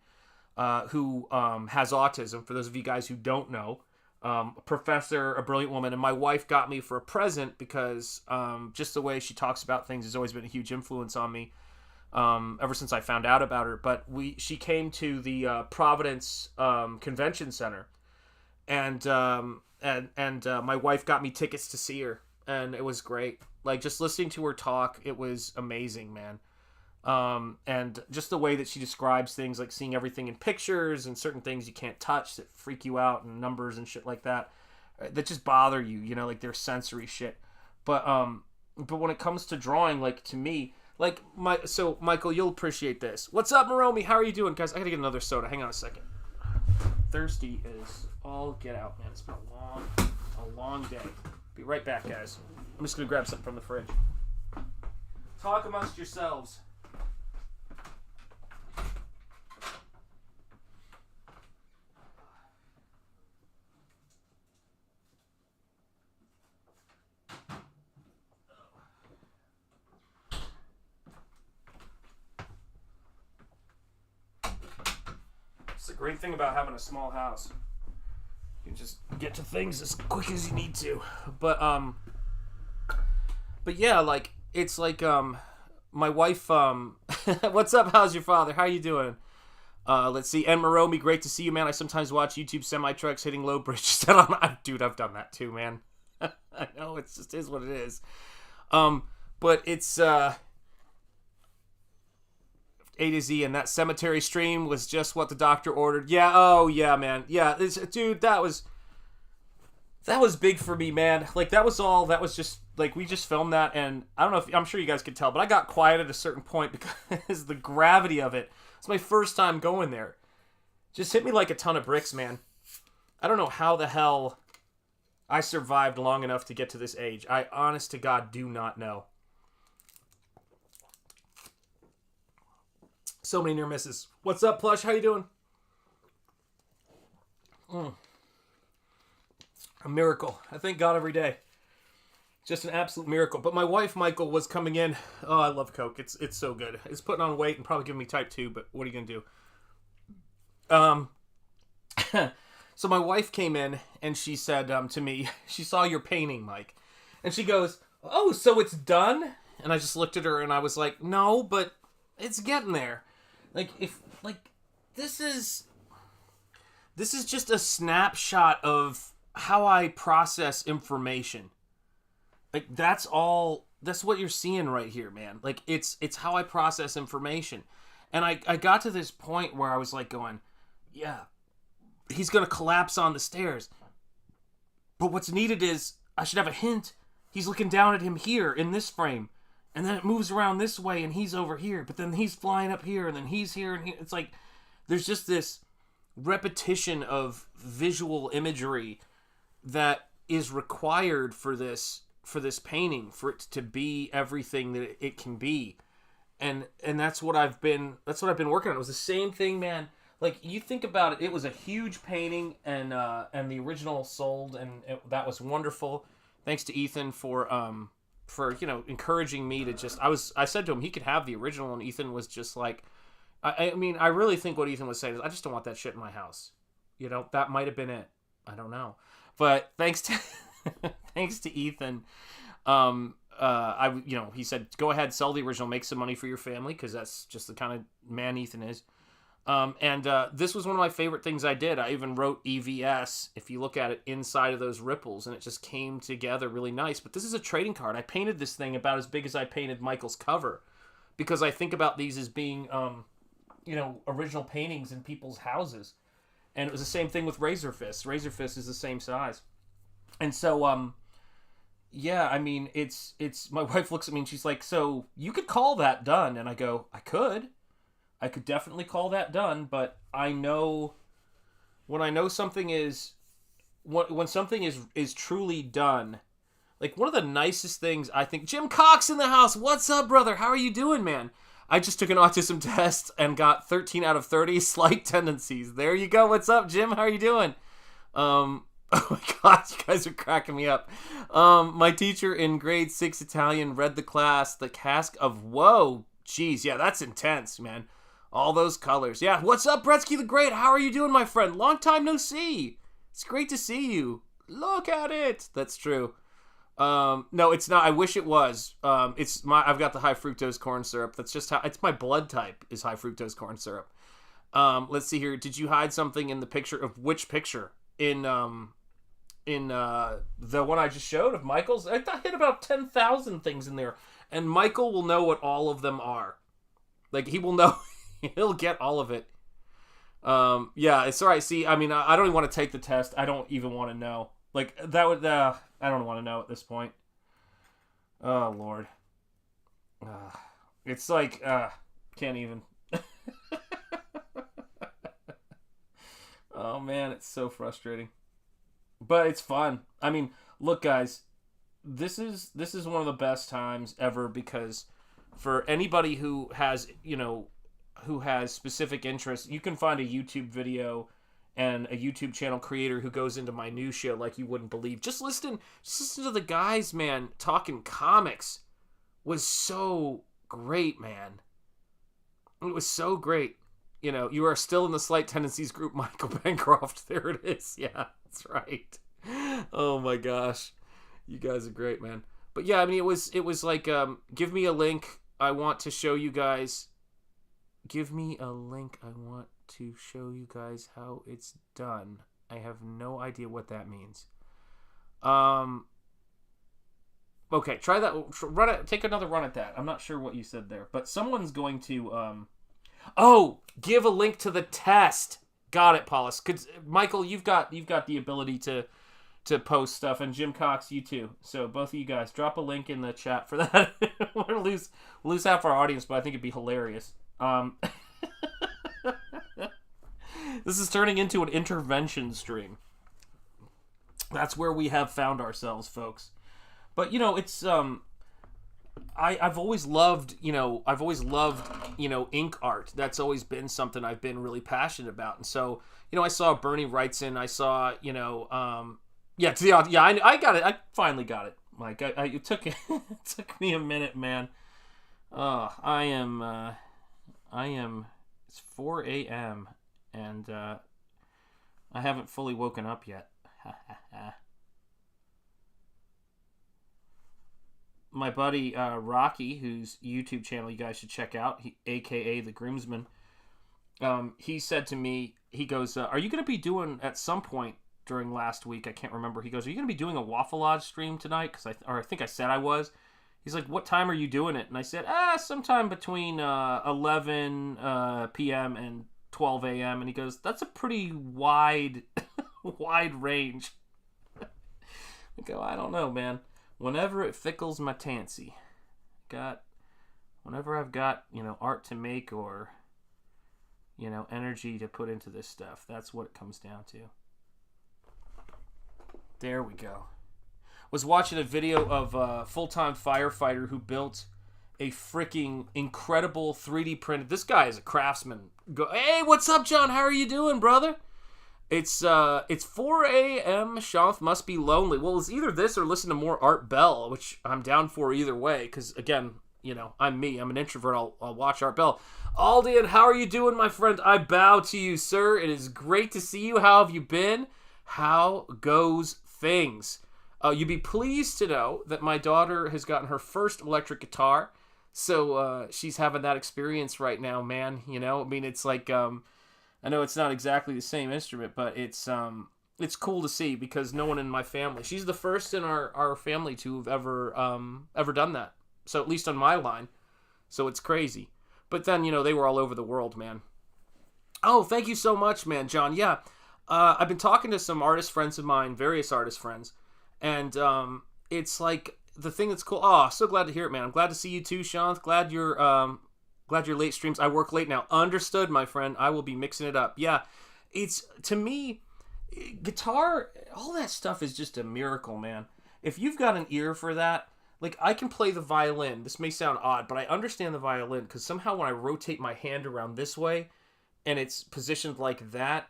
who has autism. For those of you guys who don't know, professor, a brilliant woman, and my wife got me for a present because just the way she talks about things has always been a huge influence on me ever since I found out about her. But she came to the Providence Convention Center, and my wife got me tickets to see her, and it was great. Like, just listening to her talk, it was amazing, man. And just the way that she describes things, like seeing everything in pictures and certain things you can't touch that freak you out, and numbers and shit like that just bother you, like their sensory shit. But when it comes to drawing, like, to me, like, Michael, you'll appreciate this. What's up, Maromi? How are you doing, guys? I gotta get another soda. Hang on a second. Thirsty is all get out, man. It's been a long day. Be right back, guys. I'm just gonna grab something from the fridge. Talk amongst yourselves. It's the great thing about having a small house. You can just get to things as quick as you need to. But yeah, like, it's like, my wife, what's up, how's your father, how you doing? Let's see, and Maromi, great to see you, man. I sometimes watch YouTube semi-trucks hitting low bridges. Dude, I've done that too, man. I know, it just is what it is. But it's, A to Z, and that cemetery stream was just what the doctor ordered. Yeah, oh, yeah, man. Yeah, dude, that was big for me, man. Like, that was just, like, we just filmed that, and I don't know if, I'm sure you guys could tell, but I got quiet at a certain point because the gravity of it. It's my first time going there. Just hit me like a ton of bricks, man. I don't know how the hell I survived long enough to get to this age. I, honest to God, do not know. So many near misses. What's up, Plush? How you doing? A miracle. I thank God every day. Just an absolute miracle. But my wife, Michael, was coming in. Oh, I love Coke. It's so good. It's putting on weight and probably giving me type 2, but what are you going to do? So my wife came in and she said to me, she saw your painting, Mike. And she goes, oh, so it's done? And I just looked at her and I was like, no, but it's getting there. This is just a snapshot of how I process information. Like, that's what you're seeing right here, man. Like, it's how I process information. And I got to this point where I was like going, yeah, he's going to collapse on the stairs. But what's needed is, I should have a hint. He's looking down at him here in this frame. And then it moves around this way and he's over here. But then he's flying up here and then he's here and here. It's like, there's just this repetition of visual imagery that is required for this painting, for it to be everything that it can be. And that's what I've been working on. It was the same thing, man. Like, you think about it, it was a huge painting, and the original sold, and that was wonderful. Thanks to Ethan for encouraging me to just, I said to him he could have the original, and Ethan was just like, I mean, I really think what Ethan was saying is, I just don't want that shit in my house. That might have been it. I don't know. But thanks to Ethan, he said, go ahead, sell the original, make some money for your family, because that's just the kind of man Ethan is. This was one of my favorite things I did. I even wrote EVS, if you look at it, inside of those ripples, and it just came together really nice. But this is a trading card. I painted this thing about as big as I painted Michael's cover, because I think about these as being, original paintings in people's houses. And it was the same thing with Razor Fist. Razor Fist is the same size. And so, yeah, I mean, it's my wife looks at me and she's like, so you could call that done. And I go, I could definitely call that done, but I know when I know something is, when something is truly done, like one of the nicest things I think, Jim Cox in the house. What's up, brother? How are you doing, man? I just took an autism test and got 13 out of 30 slight tendencies. There you go. What's up, Jim? How are you doing? Oh my gosh, you guys are cracking me up. My teacher in grade 6 Italian read the class, The Cask of Woe. Jeez, yeah, that's intense, man. All those colors. Yeah, what's up, Bretsky the Great? How are you doing, my friend? Long time no see. It's great to see you. Look at it. That's true. No, it's not. I wish it was. I've got the high fructose corn syrup. That's just how, it's my blood type is high fructose corn syrup. Let's see here. Did you hide something in the picture of which picture? In the one I just showed of Michael's? I hit about 10,000 things in there. And Michael will know what all of them are. Like, he will know. He'll get all of it. Yeah, it's all right. See, I mean, I don't even want to take the test. I don't even want to know. Like, that would, I don't want to know at this point. Oh, Lord. It's like, can't even. Oh, man, it's so frustrating. But it's fun. I mean, look, guys, this is one of the best times ever, because for anybody who has, who has specific interests, you can find a YouTube video and a YouTube channel creator who goes into my news show like you wouldn't believe. Just listen to the guys, man, talking comics was so great, man. It was so great. You are still in the Slight Tendencies group, Michael Bancroft. There it is. Yeah, that's right. Oh my gosh. You guys are great, man. But yeah, I mean, it was like, give me a link. I want to show you guys. Give me a link. I want to show you guys how it's done. I have no idea what that means. Okay, try that. Run it. Take another run at that. I'm not sure what you said there, but someone's going to. Give a link to the test. Got it, Paulus. Michael, you've got the ability to post stuff, and Jim Cox, you too. So both of you guys, drop a link in the chat for that. We're gonna lose half our audience, but I think it'd be hilarious. This is turning into an intervention stream. That's where we have found ourselves, folks. But it's I've always loved ink art. That's always been something I've been really passionate about. And so, I saw Bernie Wrightson. I saw, I got it. I finally got it, Mike. It took it took me a minute, man. I am. It's 4 a.m. and I haven't fully woken up yet. My buddy Rocky, whose YouTube channel you guys should check out, aka the Groomsman, he said to me, he goes, are you going to be doing, at some point during last week, I can't remember, he goes, are you going to be doing a Waffle Lodge stream tonight? I think I said I was. He's like, what time are you doing it? And I said, sometime between 11 p.m. and 12 a.m. And he goes, that's a pretty wide range. I go, I don't know, man. Whenever it fickles my tansy. Whenever I've got, art to make or, energy to put into this stuff, that's what it comes down to. There we go. Was watching a video of a full-time firefighter who built a freaking incredible 3D printed. This guy is a craftsman. Hey, what's up, John? How are you doing, brother? It's 4 a.m. Shanth must be lonely. Well, it's either this or listen to more Art Bell, which I'm down for either way. Because again, I'm me. I'm an introvert. I'll watch Art Bell. Aldian, how are you doing, my friend? I bow to you, sir. It is great to see you. How have you been? How goes things? You'd be pleased to know that my daughter has gotten her first electric guitar. So she's having that experience right now, man. I mean, it's like, I know it's not exactly the same instrument, but it's cool to see because no one in my family, she's the first in our family to have ever done that. So at least on my line. So it's crazy. But then, they were all over the world, man. Oh, thank you so much, man, John. Yeah. I've been talking to some artist friends of mine, various artist friends, And it's like the thing that's cool. Oh, so glad to hear it, man. I'm glad to see you too, Shanth. Glad you're late streams. I work late now. Understood, my friend. I will be mixing it up. Yeah, it's, to me, guitar, all that stuff is just a miracle, man. If you've got an ear for that, like, I can play the violin. This may sound odd, but I understand the violin because somehow when I rotate my hand around this way and it's positioned like that,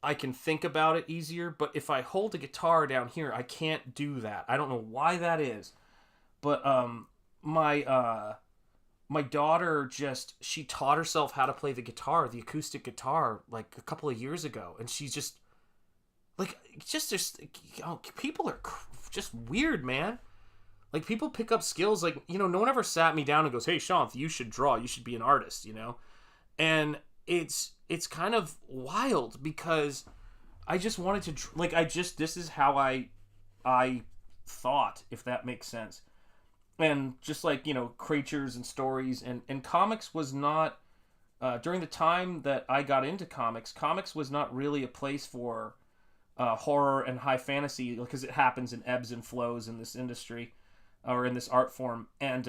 I can think about it easier. But if I hold a guitar down here, I can't do that. I don't know why that is. But my daughter she taught herself how to play the guitar, the acoustic guitar, like a couple of years ago. And she's just, like, people are just weird, man. Like, people pick up skills, like, no one ever sat me down and goes, hey, Shanth, you should draw. You should be an artist, And it's kind of wild because I just wanted to, this is how I thought, if that makes sense. And just like, creatures and stories and comics was not, during the time that I got into comics was not really a place for horror and high fantasy because it happens in ebbs and flows in this industry. Or in this art form. And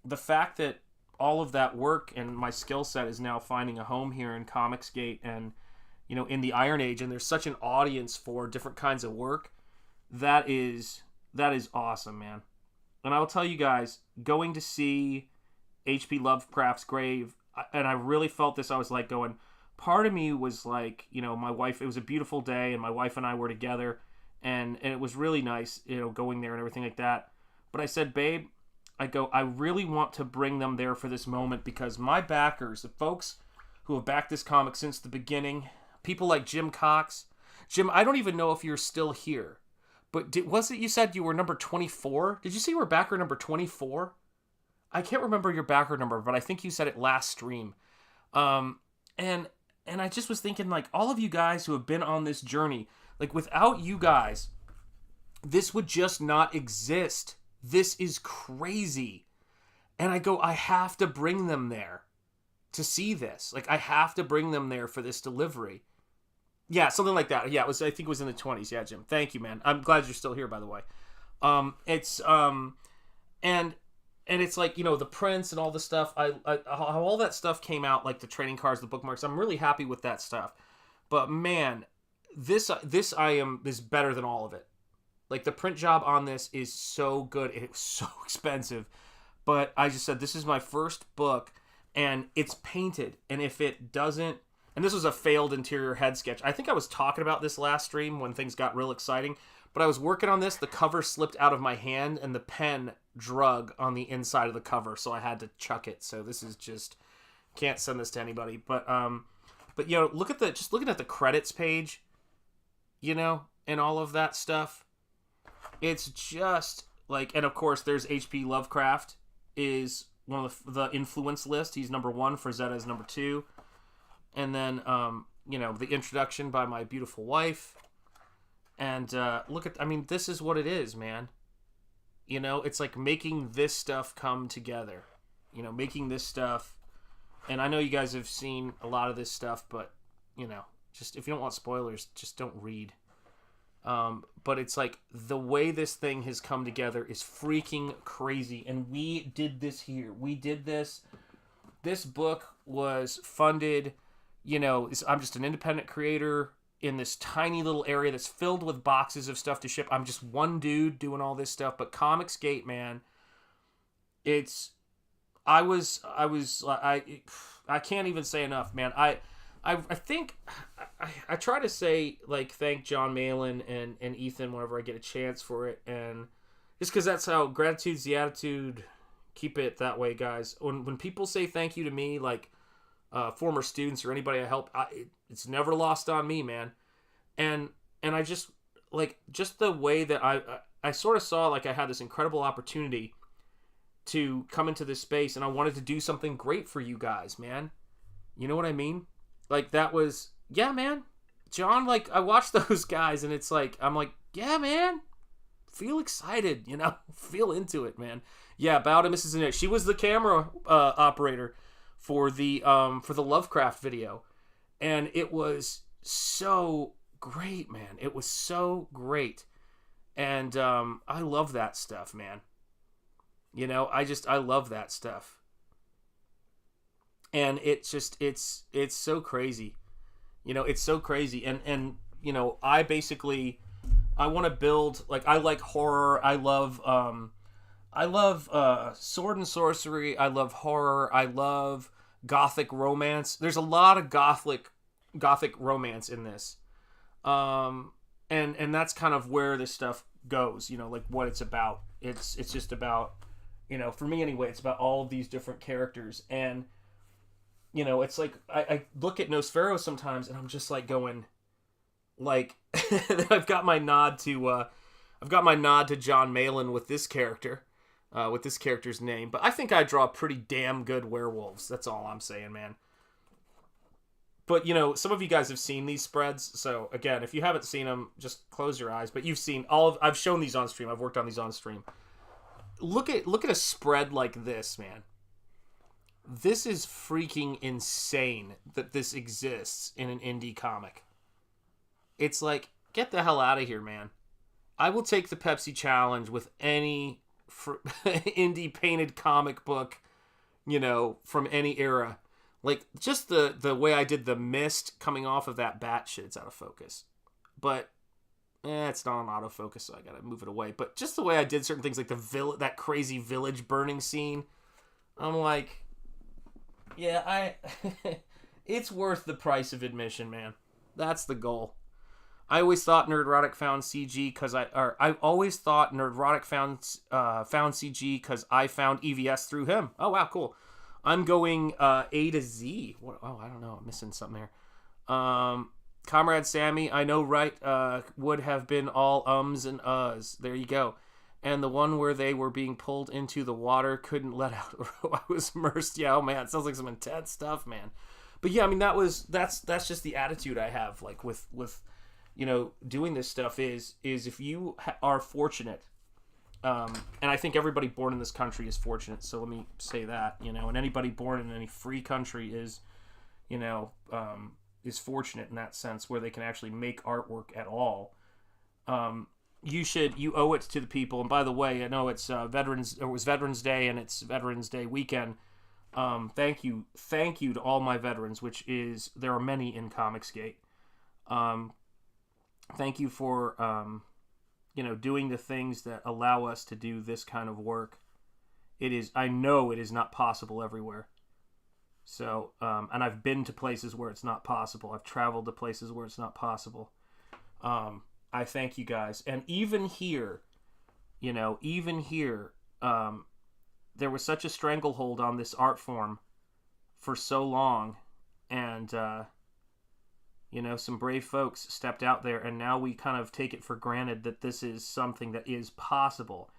the fact that all of that work and my skill set is now finding a home here in Comicsgate and, in the Iron Age, and there's such an audience for different kinds of work, that is awesome, man. And I'll tell you guys, going to see H.P. Lovecraft's grave, and I really felt this, I was like going, part of me was like, my wife, it was a beautiful day, and my wife and I were together, and it was really nice, going there and everything like that. But I said, babe, I really want to bring them there for this moment because my backers, the folks who have backed this comic since the beginning, people like Jim Cox. Jim, I don't even know if you're still here, but was it you said you were number 24? Did you say you were backer number 24? I can't remember your backer number, but I think you said it last stream. And I just was thinking, like, all of you guys who have been on this journey, like, without you guys, this would just not exist. This is crazy. And I have to bring them there to see this. Like, I have to bring them there for this delivery. Yeah, something like that. Yeah, I think it was in the 20s. Yeah, Jim. Thank you, man. I'm glad you're still here, by the way. It's like, the prints and all the stuff. How all that stuff came out, like the trading cards, the bookmarks. I'm really happy with that stuff. But man, this is better than all of it. Like, the print job on this is so good. It was so expensive. But I just said, this is my first book, and it's painted. And if it doesn't... And this was a failed interior head sketch. I think I was talking about this last stream when things got real exciting. But I was working on this. The cover slipped out of my hand, and the pen drug on the inside of the cover. So I had to chuck it. So this is just... Can't send this to anybody. But looking at the credits page, and all of that stuff. It's just like, and of course there's H.P. Lovecraft is one of the influence list. He's number 1. Frazetta is number 2. And then, the introduction by my beautiful wife. And this is what it is, man. It's like making this stuff come together. Making this stuff. And I know you guys have seen a lot of this stuff, but, just if you don't want spoilers, just don't read. But it's like the way this thing has come together is freaking crazy. And we did this here. We did this. This book was funded, I'm just an independent creator in this tiny little area that's filled with boxes of stuff to ship. I'm just one dude doing all this stuff. But Comicsgate, man, I can't even say enough, man. I think I try to say, like, thank John Malin and Ethan whenever I get a chance for it, and just because that's how gratitude's the attitude. Keep it that way, guys. When people say thank you to me, like former students or anybody I help, it's never lost on me, man. And I just the way that I sort of saw, like, I had this incredible opportunity to come into this space, and I wanted to do something great for you guys, man. You know what I mean? Like, that was, yeah, man. John, like, I watched those guys, and it's like, I'm like, yeah, man. Feel excited, Feel into it, man. Yeah, bow to Mrs. Annette. She was the camera operator for the Lovecraft video. And it was so great, man. It was so great. And I love that stuff, man. You know, I love that stuff. And it's so crazy. You know, it's so crazy. And you know, I want to build, like, I like horror. I love sword and sorcery. I love horror. I love gothic romance. There's a lot of gothic romance in this. And that's kind of where this stuff goes, you know, like what it's about. It's just about, you know, for me anyway, it's about all of these different characters. And, you know, it's like, I look at Nosferatu sometimes and I'm just like going, like, I've got my nod to John Malin with this character, with this character's name. But I think I draw pretty damn good werewolves. That's all I'm saying, man. But, you know, some of you guys have seen these spreads. So, again, if you haven't seen them, just close your eyes. But you've seen I've shown these on stream. I've worked on these on stream. Look at a spread like this, man. This is freaking insane that this exists in an indie comic. It's like, get the hell out of here, man. I will take the Pepsi Challenge with any indie painted comic book, you know, from any era. Like, just the way I did the mist coming off of that bat shit, it's out of focus. But, it's not on autofocus, so I gotta move it away. But just the way I did certain things, like that crazy village burning scene, I'm like, yeah, it's worth the price of admission, man. That's the goal. I always thought Nerdrotic found CG because I always thought Nerdrotic found CG because I found EVS through him. Oh, wow, cool. I'm going A to Z. Oh, I don't know. I'm missing something there. Comrade Sammy, I know, right? Would have been all ums and uhs. There you go. And the one where they were being pulled into the water, couldn't let out. I was immersed. Yeah, oh man, it sounds like some intense stuff, man. But yeah, I mean, that's just the attitude I have, like with you know, doing this stuff is if you are fortunate. And I think everybody born in this country is fortunate. So let me say that, you know, and anybody born in any free country is, you know, is fortunate in that sense where they can actually make artwork at all. You owe it to the people. And by the way, I know it was Veterans Day and it's Veterans Day weekend. Thank you to all my veterans, there are many in Comicsgate. Thank you for, you know, doing the things that allow us to do this kind of work. I know it is not possible everywhere. So, and I've been to places where it's not possible. I've traveled to places where it's not possible. I thank you guys. And even here, you know, there was such a stranglehold on this art form for so long. And, you know, some brave folks stepped out there, and now we kind of take it for granted that this is something that is possible.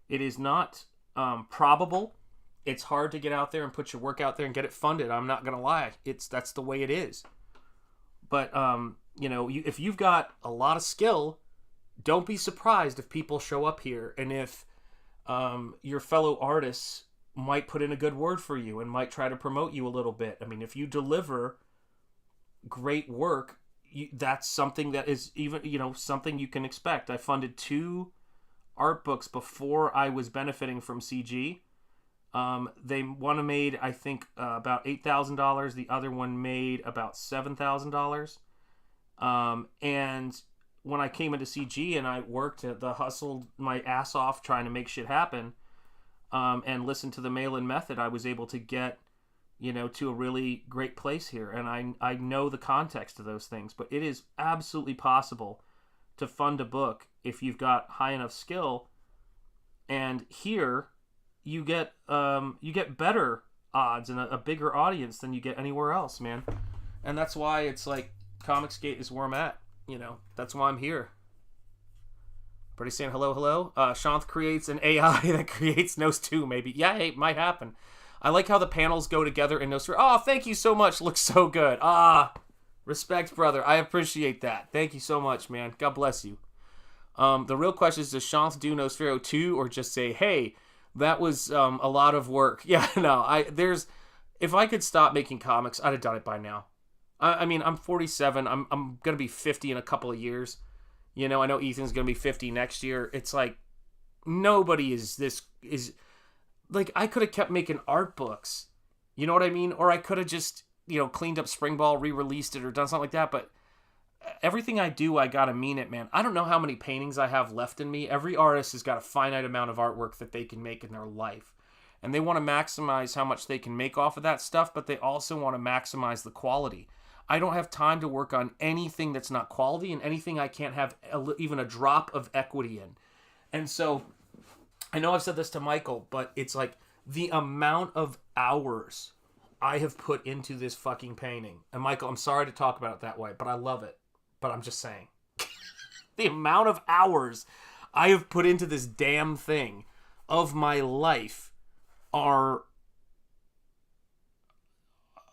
It is not probable. It's hard to get out there and put your work out there and get it funded. I'm not going to lie. That's the way it is. But, you know, if you've got a lot of skill, don't be surprised if people show up here and if your fellow artists might put in a good word for you and might try to promote you a little bit. I mean, if you deliver great work, that's something that is even, you know, something you can expect. I funded 2 art books before I was benefiting from CG. One made, I think, about $8,000. The other one made about $7,000. And when I came into CG and I hustled my ass off trying to make shit happen, and listened to the mail-in method, I was able to get, you know, to a really great place here. And I know the context of those things, but it is absolutely possible to fund a book if you've got high enough skill. And here you get better odds and a bigger audience than you get anywhere else, man. And that's why it's like Comicsgate is where I'm at. You know, that's why I'm here. Everybody saying hello. Shanth creates an AI that creates Nos 2, maybe. Yeah, hey, it might happen. I like how the panels go together in Nos 3. Oh, thank you so much. Looks so good. Respect, brother. I appreciate that. Thank you so much, man. God bless you. The real question is, does Shanth do Nosferatu 2 or just say, hey, that was a lot of work? Yeah, no. If I could stop making comics, I'd have done it by now. I mean, I'm 47. I'm going to be 50 in a couple of years. You know, I know Ethan's going to be 50 next year. It's like, nobody is like, I could have kept making art books. You know what I mean? Or I could have just, you know, cleaned up Spring Ball, re-released it, or done something like that. But everything I do, I gotta mean it, man. I don't know how many paintings I have left in me. Every artist has got a finite amount of artwork that they can make in their life. And they want to maximize how much they can make off of that stuff, but they also want to maximize the quality. I don't have time to work on anything that's not quality and anything I can't have even a drop of equity in. And so, I know I've said this to Michael, but it's like the amount of hours I have put into this fucking painting. And Michael, I'm sorry to talk about it that way, but I love it. But I'm just saying. The amount of hours I have put into this damn thing of my life are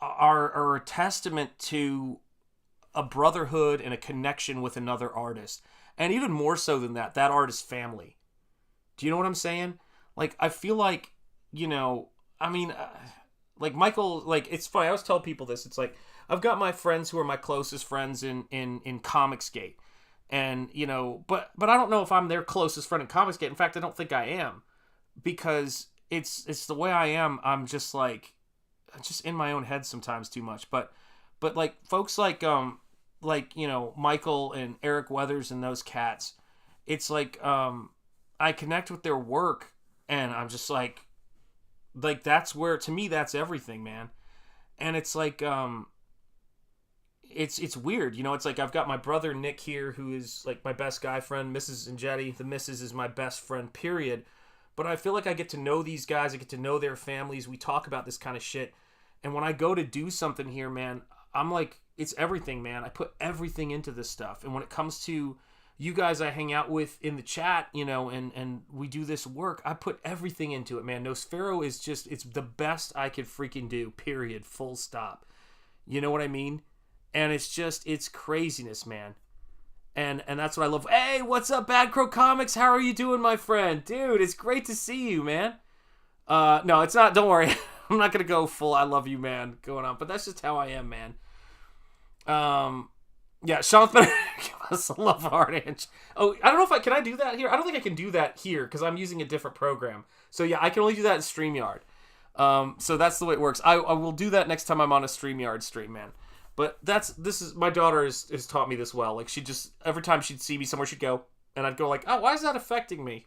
a testament to a brotherhood and a connection with another artist. And even more so than that artist's family. Do you know what I'm saying? Like, I feel like, you know, I mean, like Michael, like, it's funny. I always tell people this. It's like, I've got my friends who are my closest friends in Comicsgate. And, you know, but I don't know if I'm their closest friend in Comicsgate. In fact, I don't think I am. Because it's the way I am. I'm just like, just in my own head sometimes too much. But like folks like you know, Michael and Eric Weathers and those cats, it's like I connect with their work and I'm just like that's where, to me, that's everything, man. And it's like it's weird, you know. It's like I've got my brother Nick here, who is like my best guy friend. Mrs. Enjetti, the missus, is my best friend, period. But I feel like I get to know these guys. I get to know their families. We talk about this kind of shit. And when I go to do something here, man, I'm like, it's everything, man. I put everything into this stuff. And when it comes to you guys I hang out with in the chat, you know, and we do this work, I put everything into it, man. Nosfero is just, it's the best I could freaking do, period, full stop. You know what I mean? And it's just, it's craziness, man. And that's what I love. Hey, what's up, Bad Crow Comics? How are you doing, my friend? Dude, it's great to see you, man. No, it's not. Don't worry. I'm not going to go full I love you, man, going on. But that's just how I am, man. Yeah, Sean's better give us a love heart, Ange. Oh, I don't know if can I do that here? I don't think I can do that here because I'm using a different program. So, yeah, I can only do that in StreamYard. So that's the way it works. I will do that next time I'm on a StreamYard stream, man. But my daughter has taught me this well. Like, she just, every time she'd see me somewhere, she'd go, and I'd go like, oh, why is that affecting me?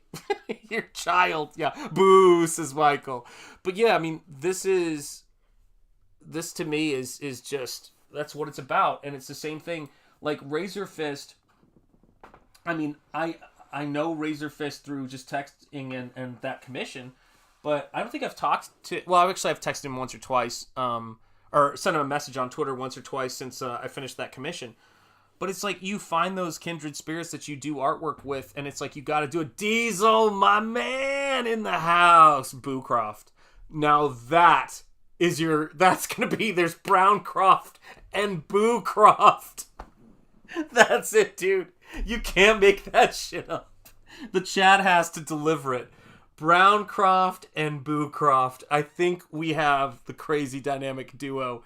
Your child. Yeah. Boo, says Michael. But yeah, I mean, this to me is just, that's what it's about. And it's the same thing. Like Razor Fist, I mean, I know Razor Fist through just texting and that commission, but I don't think I've talked to, well, actually I've texted him once or twice, or sent him a message on Twitter once or twice since I finished that commission. But it's like you find those kindred spirits that you do artwork with, and it's like you got to do a Diesel, my man, in the house, Boocroft. Now that's going to be, there's Browncroft and Boocroft. That's it, dude. You can't make that shit up. The chat has to deliver it. Browncroft and Boocroft. I think we have the crazy dynamic duo.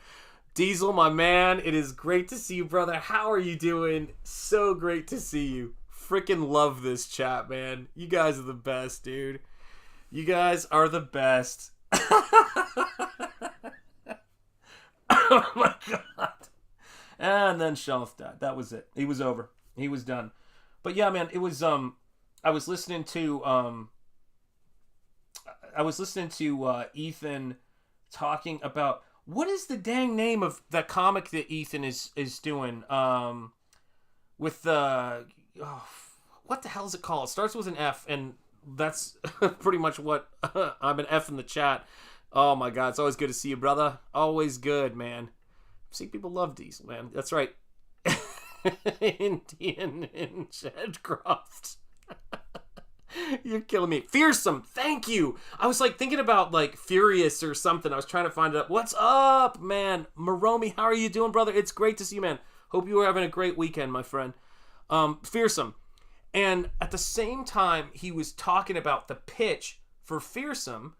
Diesel, my man, it is great to see you, brother. How are you doing? So great to see you. Freaking love this chat, man. You guys are the best, dude. You guys are the best. Oh my god. And then Shelf died. That was it. He was over. He was done. But yeah, man, it was I was listening to Ethan talking about, what is the dang name of the comic that Ethan is doing? With the what the hell is it called? It starts with an F, and that's pretty much what I'm an F in the chat. Oh my god, it's always good to see you, brother. Always good, man. See, people love Diesel, man. That's right. Indian in Shedcroft. You're killing me. Fearsome, thank you. I was like thinking about like Furious or something. I was trying to find it up. What's up, man? Maromi, how are you doing, brother? It's great to see you, man. Hope you were having a great weekend, my friend. Fearsome. And at the same time he was talking about the pitch for Fearsome,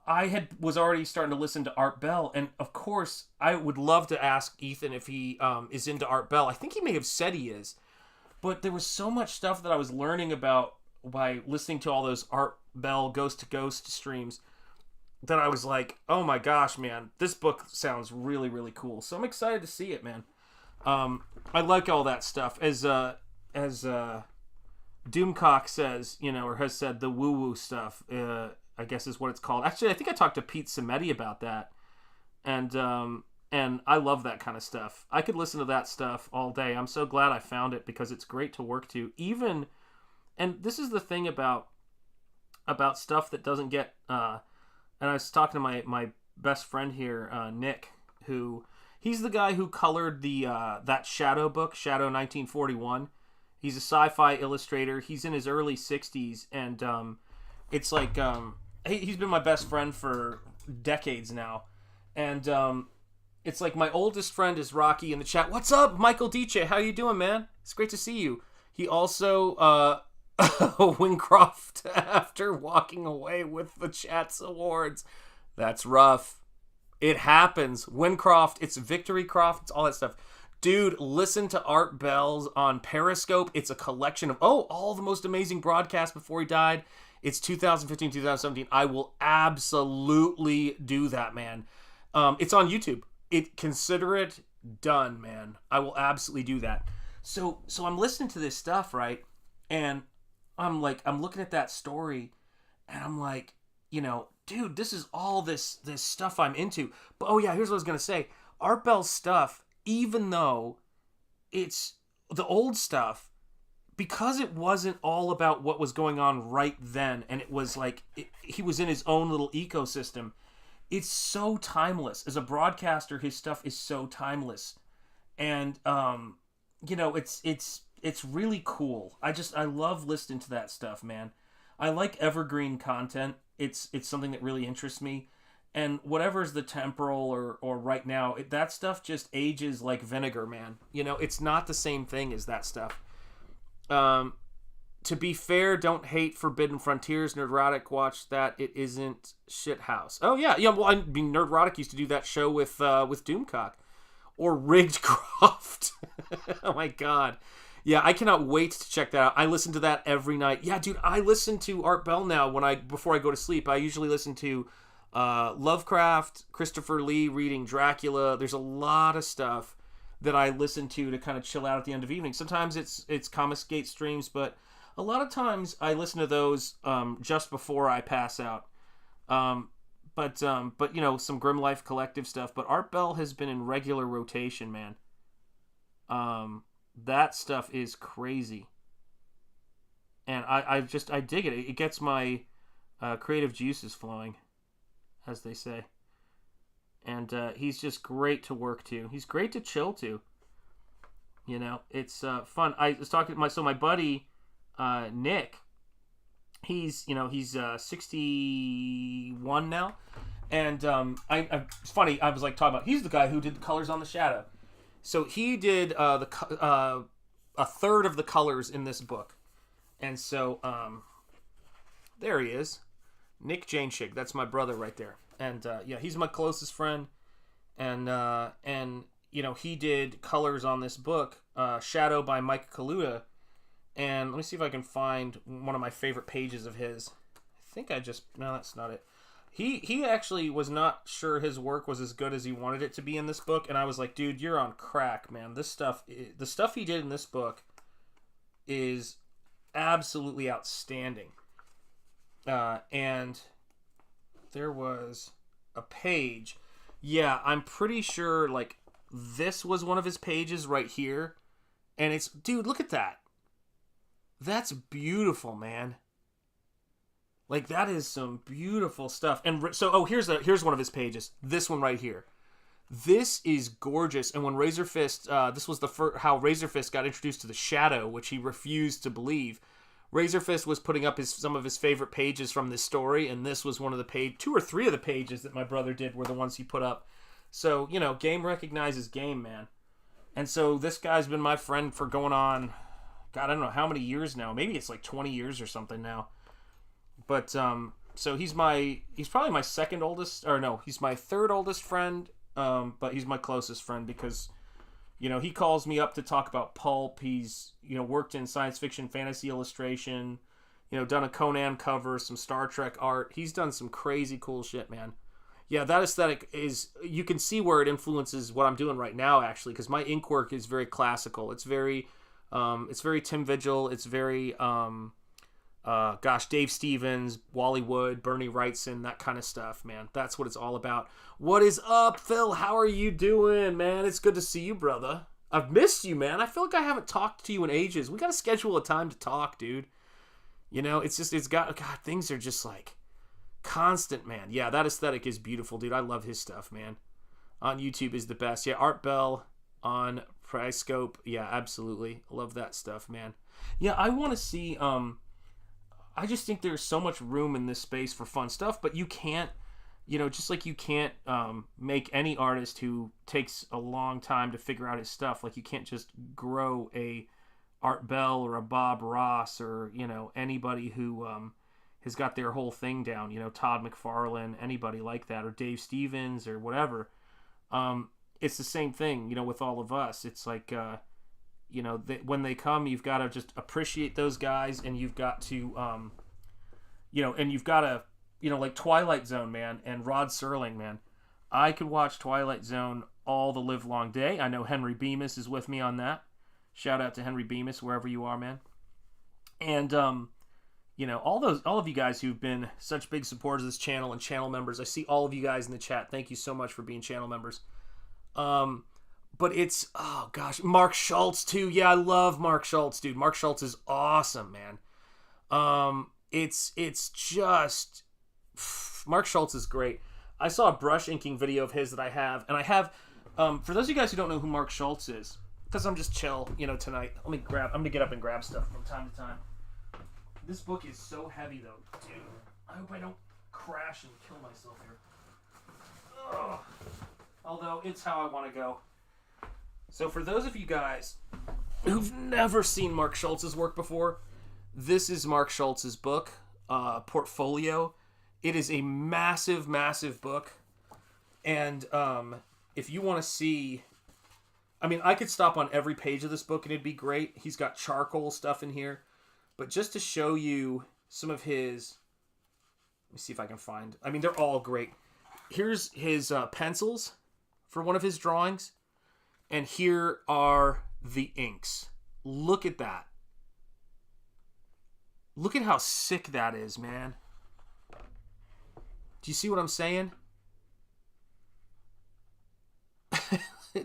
I was already starting to listen to Art Bell, and of course I would love to ask Ethan if he is into Art Bell. I think he may have said he is. But there was so much stuff that I was learning about by listening to all those Art Bell Ghost to Ghost streams that I was like, oh my gosh, man, this book sounds really, really cool. So I'm excited to see it, man. I like all that stuff. As Doomcock says, or has said, the woo-woo stuff, I guess is what it's called. Actually, I think I talked to Pete Samedi about that. And I love that kind of stuff. I could listen to that stuff all day. I'm so glad I found it because it's great to work to. Even, and this is the thing about stuff that doesn't get, and I was talking to my best friend here, Nick, who, he's the guy who colored that Shadow book, Shadow 1941. He's a sci-fi illustrator. He's in his early 60s, and it's like, he's been my best friend for decades now. And it's like my oldest friend is Rocky in the chat. What's up, Michael Dice? How you doing, man? It's great to see you. He also, Wincroft, after walking away with the chat's awards. That's rough. It happens. Wincroft, it's Victorycroft, it's all that stuff. Dude, listen to Art Bell's on Periscope. It's a collection of, all the most amazing broadcasts before he died. It's 2015, 2017. I will absolutely do that, man. It's on YouTube. Consider it done, man. I will absolutely do that. So I'm listening to this stuff, right? And I'm looking at that story, and I'm like, dude, this is all this stuff I'm into. But oh yeah, here's what I was gonna say. Art Bell's stuff, even though it's the old stuff, because it wasn't all about what was going on right then, and it was like he was in his own little ecosystem. It's so timeless. As a broadcaster, his stuff is so timeless, and it's really cool. I love listening to that stuff, man. I like evergreen content. It's something that really interests me, and whatever's the temporal or right now, that stuff just ages like vinegar, man. It's not the same thing as that stuff. To be fair, don't hate Forbidden Frontiers. Nerdrotic watched that. It isn't shithouse. Oh yeah. Well, I mean, Nerdrotic used to do that show with Doomcock or Rigged Croft. Oh my god. Yeah, I cannot wait to check that out. I listen to that every night. Yeah, dude, I listen to Art Bell now before I go to sleep. I usually listen to Lovecraft, Christopher Lee reading Dracula. There's a lot of stuff that I listen to kind of chill out at the end of evening. Sometimes it's Comicsgate streams, but a lot of times I listen to those just before I pass out. But some Grim Life Collective stuff. But Art Bell has been in regular rotation, man. That stuff is crazy, and I dig it. It gets my creative juices flowing, as they say. And he's just great to work to. He's great to chill to. It's fun. I was talking to my buddy Nick. He's 61 now, and it's funny. I was talking about, he's the guy who did the colors on the Shadow. So he did a third of the colors in this book, and so there he is, Nick Janeshig. That's my brother right there, and he's my closest friend, and he did colors on this book, Shadow by Mike Kaluta, and let me see if I can find one of my favorite pages of his. I think no, that's not it. He actually was not sure his work was as good as he wanted it to be in this book, and I was like, dude, you're on crack, man. The stuff he did in this book is absolutely outstanding. And there was a page. Yeah, I'm pretty sure, this was one of his pages right here. And it's, dude, look at that. That's beautiful, man. That is some beautiful stuff. And so, here's one of his pages. This one right here. This is gorgeous. And when Razor Fist, this was how Razor Fist got introduced to the Shadow, which he refused to believe. Razor Fist was putting up some of his favorite pages from this story, and this was one of the 2 or 3 of the pages that my brother did were the ones he put up. So, game recognizes game, man. And so this guy's been my friend for going on, God, I don't know how many years now. Maybe it's 20 years or something now. But, so he's probably my second oldest, or no, he's my third oldest friend, but he's my closest friend because, You know, he calls me up to talk about pulp. He's, you know, worked in science fiction, fantasy illustration, you know, done a Conan cover, some Star Trek art. He's done some crazy cool shit, man. Yeah, that aesthetic is, you can see where it influences what I'm doing right now, actually, because my ink work is very classical. It's very Tim Vigil. It's very, Dave Stevens, Wally Wood, Bernie Wrightson, that kind of stuff, man. That's what it's all about. What is up, Phil? How are you doing, man? It's good to see you, brother. I've missed you, man. I feel like I haven't talked to you in ages. We got to schedule a time to talk, dude. You know, God, things are just like constant, man. Yeah, that aesthetic is beautiful, dude. I love his stuff, man. On YouTube is the best. Yeah, Art Bell on Priscope. Yeah, absolutely. Love that stuff, man. Yeah, I want to see, I just think there's so much room in this space for fun stuff, but you can't, you know, just like you can't make any artist who takes a long time to figure out his stuff. Like, you can't just grow a Art Bell or a Bob Ross or, you know, anybody who has got their whole thing down, you know, Todd McFarlane, anybody like that, or Dave Stevens or whatever. It's the same thing, you know, with all of us. It's like, you know, when they come, you've got to just appreciate those guys, and you've got to, you know, and you've got to, you know, like Twilight Zone, man, and Rod Serling, man. I could watch Twilight Zone all the live long day. I know Henry Bemis is with me on that. Shout out to Henry Bemis, wherever you are, man. And, you know, all of you guys who've been such big supporters of this channel and channel members. I see all of you guys in the chat. Thank you so much for being channel members. But it's, oh gosh, Mark Schultz too. Yeah, I love Mark Schultz, dude. Mark Schultz is awesome, man. It's just, Mark Schultz is great. I saw a brush inking video of his that I have, and I have, for those of you guys who don't know who Mark Schultz is, because I'm just chill, you know, tonight. I'm gonna get up and grab stuff from time to time. This book is so heavy though, dude. I hope I don't crash and kill myself here. Ugh. Although, it's how I want to go. So for those of you guys who've never seen Mark Schultz's work before, this is Mark Schultz's book, Portfolio. It is a massive, massive book. And if you want to see, I mean, I could stop on every page of this book and it'd be great. He's got charcoal stuff in here. But just to show you some of his, let me see if I can find, I mean, they're all great. Here's his pencils for one of his drawings. And here are the inks. Look at that. Look at how sick that is, man. Do you see what I'm saying?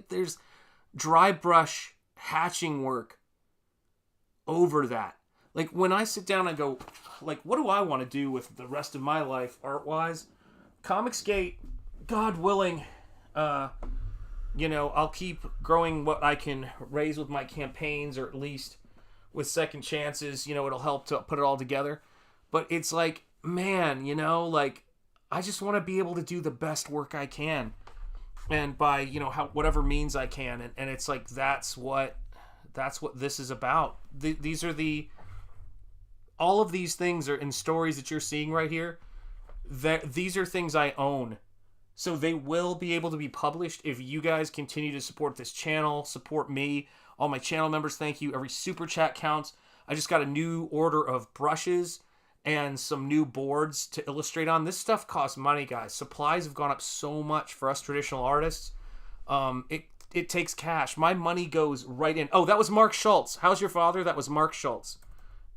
There's dry brush hatching work over that. Like, when I sit down and go, like, what do I want to do with the rest of my life, art-wise? Comicsgate, God willing, you know, I'll keep growing what I can raise with my campaigns, or at least with second chances, you know, it'll help to put it all together. But it's like, man, you know, like, I just want to be able to do the best work I can. And by, you know, whatever means I can. And it's like, that's what this is about. These are all of these things are in stories that you're seeing right here. These are things I own. So they will be able to be published if you guys continue to support this channel, support me, all my channel members, thank you. Every super chat counts. I just got a new order of brushes and some new boards to illustrate on. This stuff costs money, guys. Supplies have gone up so much for us traditional artists. It takes cash. My money goes right in. Oh, that was Mark Schultz. How's your father? That was Mark Schultz.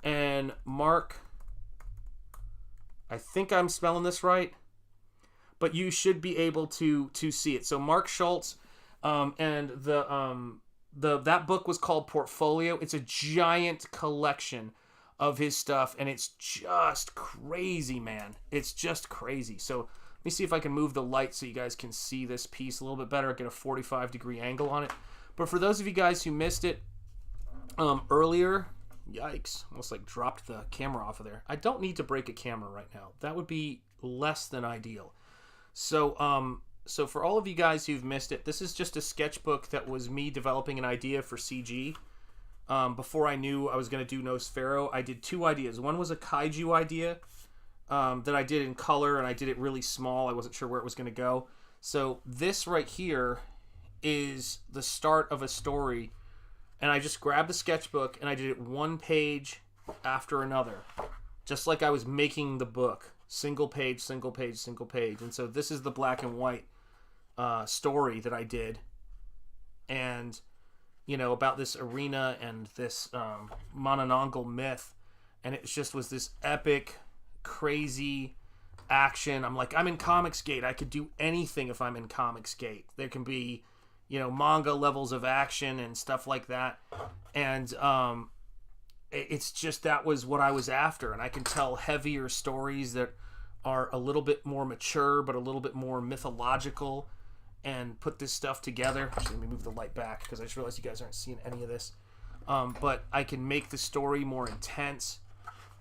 And Mark, I think I'm spelling this right, but you should be able to see it. So Mark Schultz, and that book was called Portfolio. It's a giant collection of his stuff, and it's just crazy, man. It's just crazy. So let me see if I can move the light so you guys can see this piece a little bit better. Get a 45-degree angle on it. But for those of you guys who missed it earlier, yikes, almost like dropped the camera off of there. I don't need to break a camera right now. That would be less than ideal. So so for all of you guys who've missed it, this is just a sketchbook that was me developing an idea for CG. Before I knew I was going to do Nosferatu, I did two ideas. One was a kaiju idea that I did in color, and I did it really small. I wasn't sure where it was going to go. So this right here is the start of a story, and I just grabbed the sketchbook and I did it one page after another, just like I was making the book, single page, single page, single page. And so this is the black and white story that I did, and about this arena and this Mononongal myth, and it just was this epic, crazy action. I'm like, I'm in Comicsgate. I could do anything if I'm in Comicsgate. There can be, manga levels of action and stuff like that. And it's just, that was what I was after. And I can tell heavier stories that are a little bit more mature, but a little bit more mythological, and put this stuff together. Actually, let me move the light back because I just realized you guys aren't seeing any of this. But I can make the story more intense,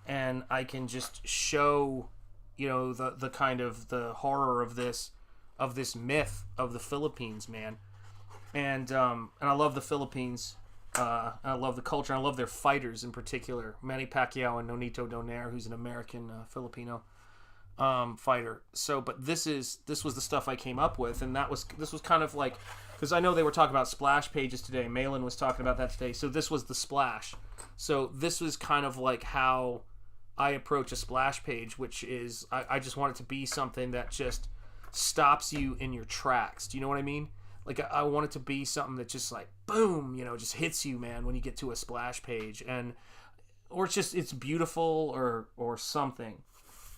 and I can just show, the kind of the horror of this myth of the Philippines, man. And I love the Philippines. I love the culture. I love their fighters in particular, Manny Pacquiao and Nonito Donaire, who's an American Filipino fighter. So, but this was the stuff I came up with, and this was kind of like, because I know they were talking about splash pages today. Malin was talking about that today. So this was the splash. So this was kind of like how I approach a splash page, which is I just want it to be something that just stops you in your tracks. Do you know what I mean? Like, I want it to be something that just like boom, just hits you, man, when you get to a splash page, or it's beautiful or something.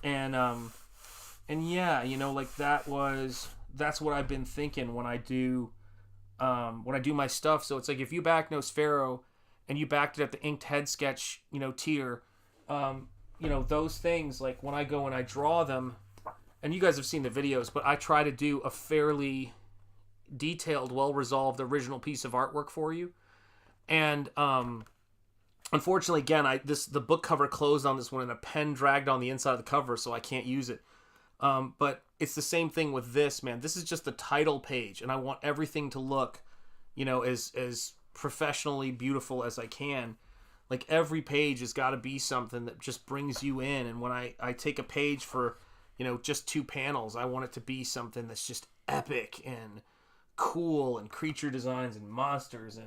And yeah, like that's what I've been thinking when I do my stuff. So it's like, if you back Nosfero and you backed it at the inked head sketch, tier, those things, like when I go and I draw them, and you guys have seen the videos, but I try to do a fairly detailed, well-resolved original piece of artwork for you. And unfortunately, again, the book cover closed on this one, and a pen dragged on the inside of the cover, so I can't use it. But it's the same thing with this, man. This is just the title page, and I want everything to look, as professionally beautiful as I can. Like, every page has got to be something that just brings you in. And when I take a page for, just 2 panels, I want it to be something that's just epic and cool, and creature designs and monsters,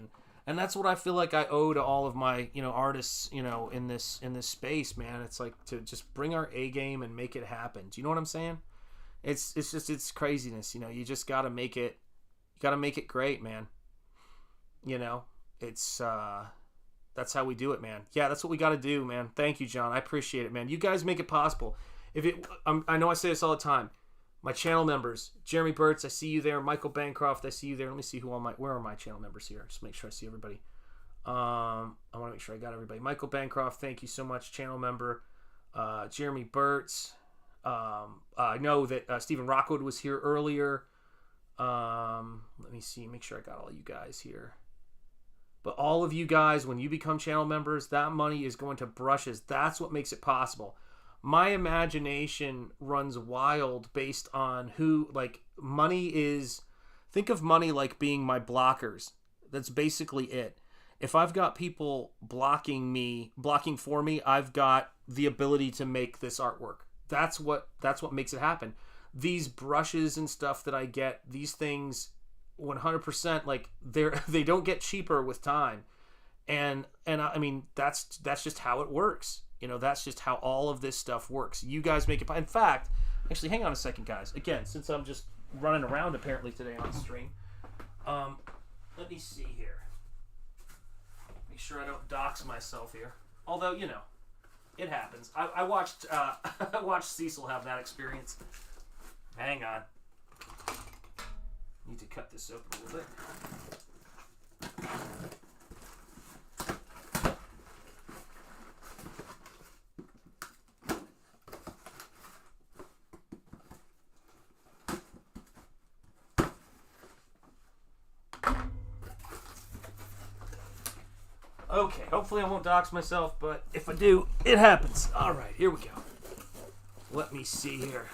and that's what I feel like I owe to all of my artists in this space, man. It's like to just bring our A game and make it happen. Do you know what I'm saying? It's craziness. You just gotta make it. You gotta make it great, man. It's that's how we do it, man. Yeah, that's what we gotta do, man. Thank you, John. I appreciate it, man. You guys make it possible. I know I say this all the time. My channel members, Jeremy Burtz, I see you there. Michael Bancroft, I see you there. Let me see where are my channel members here? Just make sure I see everybody. I want to make sure I got everybody. Michael Bancroft, thank you so much, channel member. Jeremy Burtz. I know that Stephen Rockwood was here earlier. Let me see, make sure I got all you guys here. But all of you guys, when you become channel members, that money is going to brushes. That's what makes it possible. My imagination runs wild based on money is. Think of money like being my blockers. That's basically it. If I've got people blocking for me, I've got the ability to make this artwork. That's what makes it happen. These brushes and stuff that I get, these things 100%, they don't get cheaper with time. And I mean, that's just how it works. That's just how all of this stuff works. You guys make it. In fact, actually, hang on a second, guys. Again, since I'm just running around apparently today on stream, let me see here. Make sure I don't dox myself here. Although, it happens. I watched I watched Cecil have that experience. Hang on. Need to cut this open a little bit. Okay, hopefully I won't dox myself, but if I do, it happens. All right, here we go. Let me see here.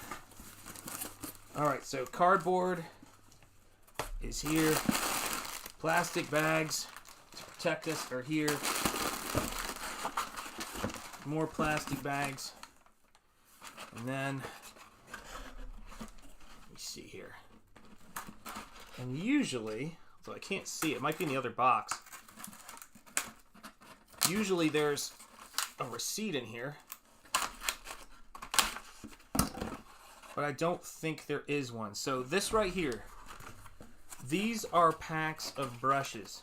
All right, so cardboard is here. Plastic bags to protect us are here. More plastic bags. And then, let me see here. And usually, So I can't see. It might be in the other box. Usually there's a receipt in here. But I don't think there is one. So this right here, these are packs of brushes.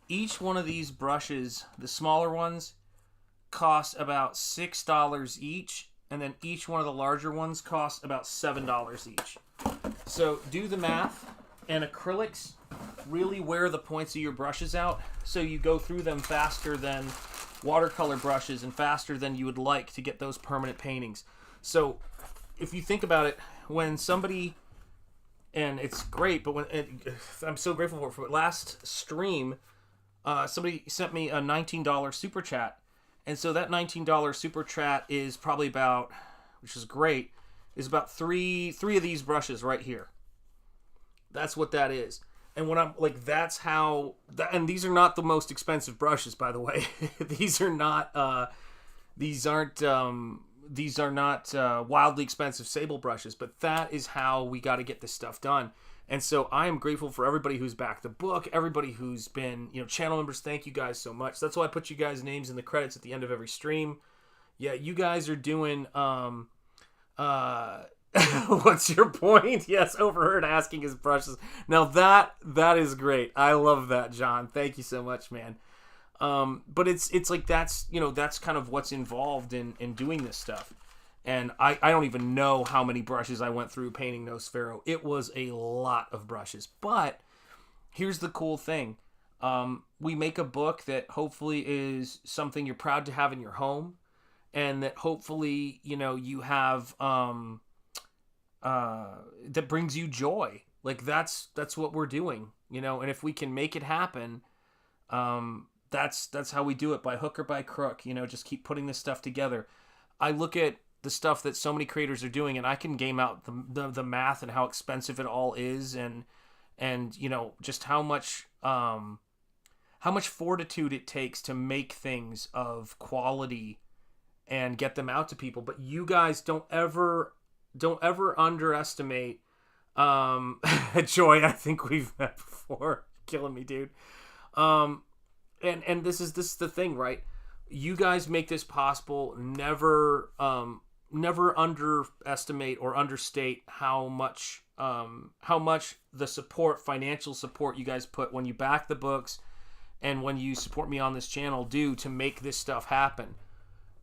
Each one of these brushes, the smaller ones, cost about $6 each, and then each one of the larger ones costs about $7 each. So do the math, and acrylics really wear the points of your brushes out, so you go through them faster than watercolor brushes and faster than you would like to get those permanent paintings. So if you think about it, when somebody, and it's great, but I'm so grateful for it. Last stream, somebody sent me a $19 super chat, and so that $19 super chat is probably about, which is great, is about three of these brushes right here. That's what that is. And when I'm like, that's how, and these are not the most expensive brushes, by the way. These are not, these are not wildly expensive sable brushes, but that is how we got to get this stuff done. And so I am grateful for everybody who's backed the book, everybody who's been, channel members. Thank you guys so much. That's why I put you guys' names in the credits at the end of every stream. Yeah, you guys are doing, what's your point? Yes, overheard asking his brushes. Now that is great. I love that, John. Thank you so much, man. But it's like that's kind of what's involved in doing this stuff. And I don't even know how many brushes I went through painting Nosfero. It was a lot of brushes. But here's the cool thing. We make a book that hopefully is something you're proud to have in your home, and that hopefully, you have that brings you joy. Like that's what we're doing, and if we can make it happen, that's how we do it, by hook or by crook. Just keep putting this stuff together. I look at the stuff that so many creators are doing, and I can game out the math and how expensive it all is, and just how much fortitude it takes to make things of quality and get them out to people. But you guys don't ever underestimate Joy. I think we've met before. Killing me, dude. And this is the thing, right? You guys make this possible. Never underestimate or understate how much the support, financial support, you guys put when you back the books and when you support me on this channel do to make this stuff happen.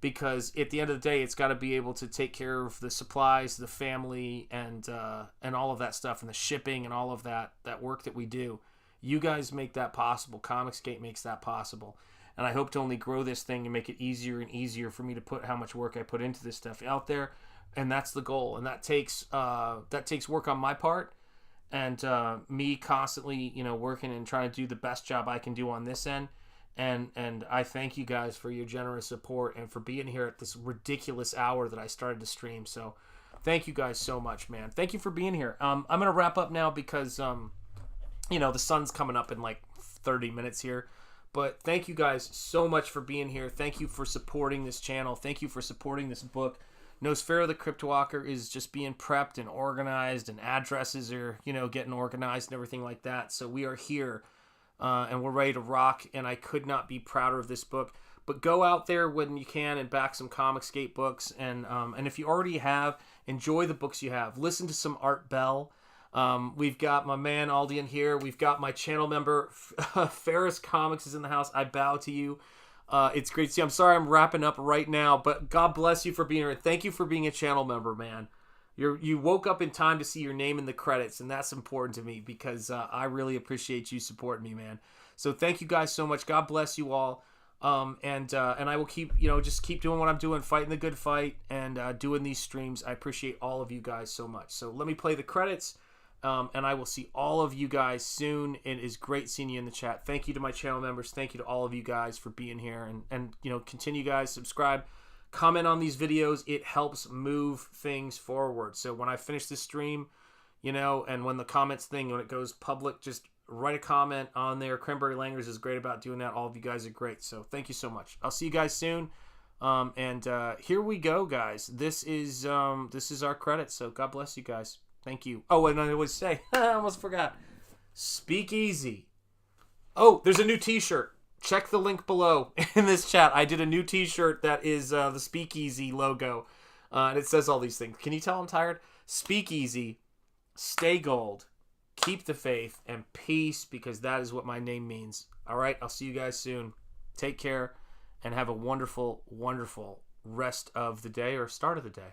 Because at the end of the day, it's got to be able to take care of the supplies, the family, and all of that stuff, and the shipping and all of that work that we do. You guys make that possible. Comicsgate makes that possible. And I hope to only grow this thing and make it easier and easier for me to put how much work I put into this stuff out there. And that's the goal. And that takes work on my part, and me constantly, working and trying to do the best job I can do on this end. And I thank you guys for your generous support and for being here at this ridiculous hour that I started to stream. So thank you guys so much, man. Thank you for being here. I'm going to wrap up now because, the sun's coming up in like 30 minutes here. But thank you guys so much for being here. Thank you for supporting this channel. Thank you for supporting this book. Nosfero the Cryptwalker is just being prepped and organized, and addresses are, getting organized and everything like that. So we are here. And we're ready to rock, and I could not be prouder of this book. But go out there when you can and back some Comicsgate books, and if you already have, enjoy the books you have. Listen to some Art Bell. We've got my man Aldi in here. We've got my channel member Ferris Comics is in the house. I bow to you. It's great to see you. I'm sorry I'm wrapping up right now, but God bless you for being here. Thank you for being a channel member, man. You woke up in time to see your name in the credits, and that's important to me because I really appreciate you supporting me, man. So thank you guys so much. God bless you all. And I will keep, just keep doing what I'm doing, fighting the good fight, and doing these streams. I appreciate all of you guys so much. So let me play the credits, and I will see all of you guys soon. It is great seeing you in the chat. Thank you to my channel members. Thank you to all of you guys for being here, and continue, guys. Subscribe. Comment on these videos. It helps move things forward. So when I finish this stream, and when the comments thing, when it goes public, just write a comment on there. Cranberry Langers is great about doing that. All of you guys are great. So thank you so much. I'll see you guys soon. And here we go, guys. This is our credits. So God bless you guys. Thank you. Oh, and I would say, I almost forgot. Speak easy. Oh, there's a new t-shirt. Check the link below in this chat. I did a new t-shirt that is the Speakeasy logo. And it says all these things. Can you tell I'm tired? Speakeasy, stay gold, keep the faith, and peace, because that is what my name means. All right, I'll see you guys soon. Take care, and have a wonderful, wonderful rest of the day or start of the day.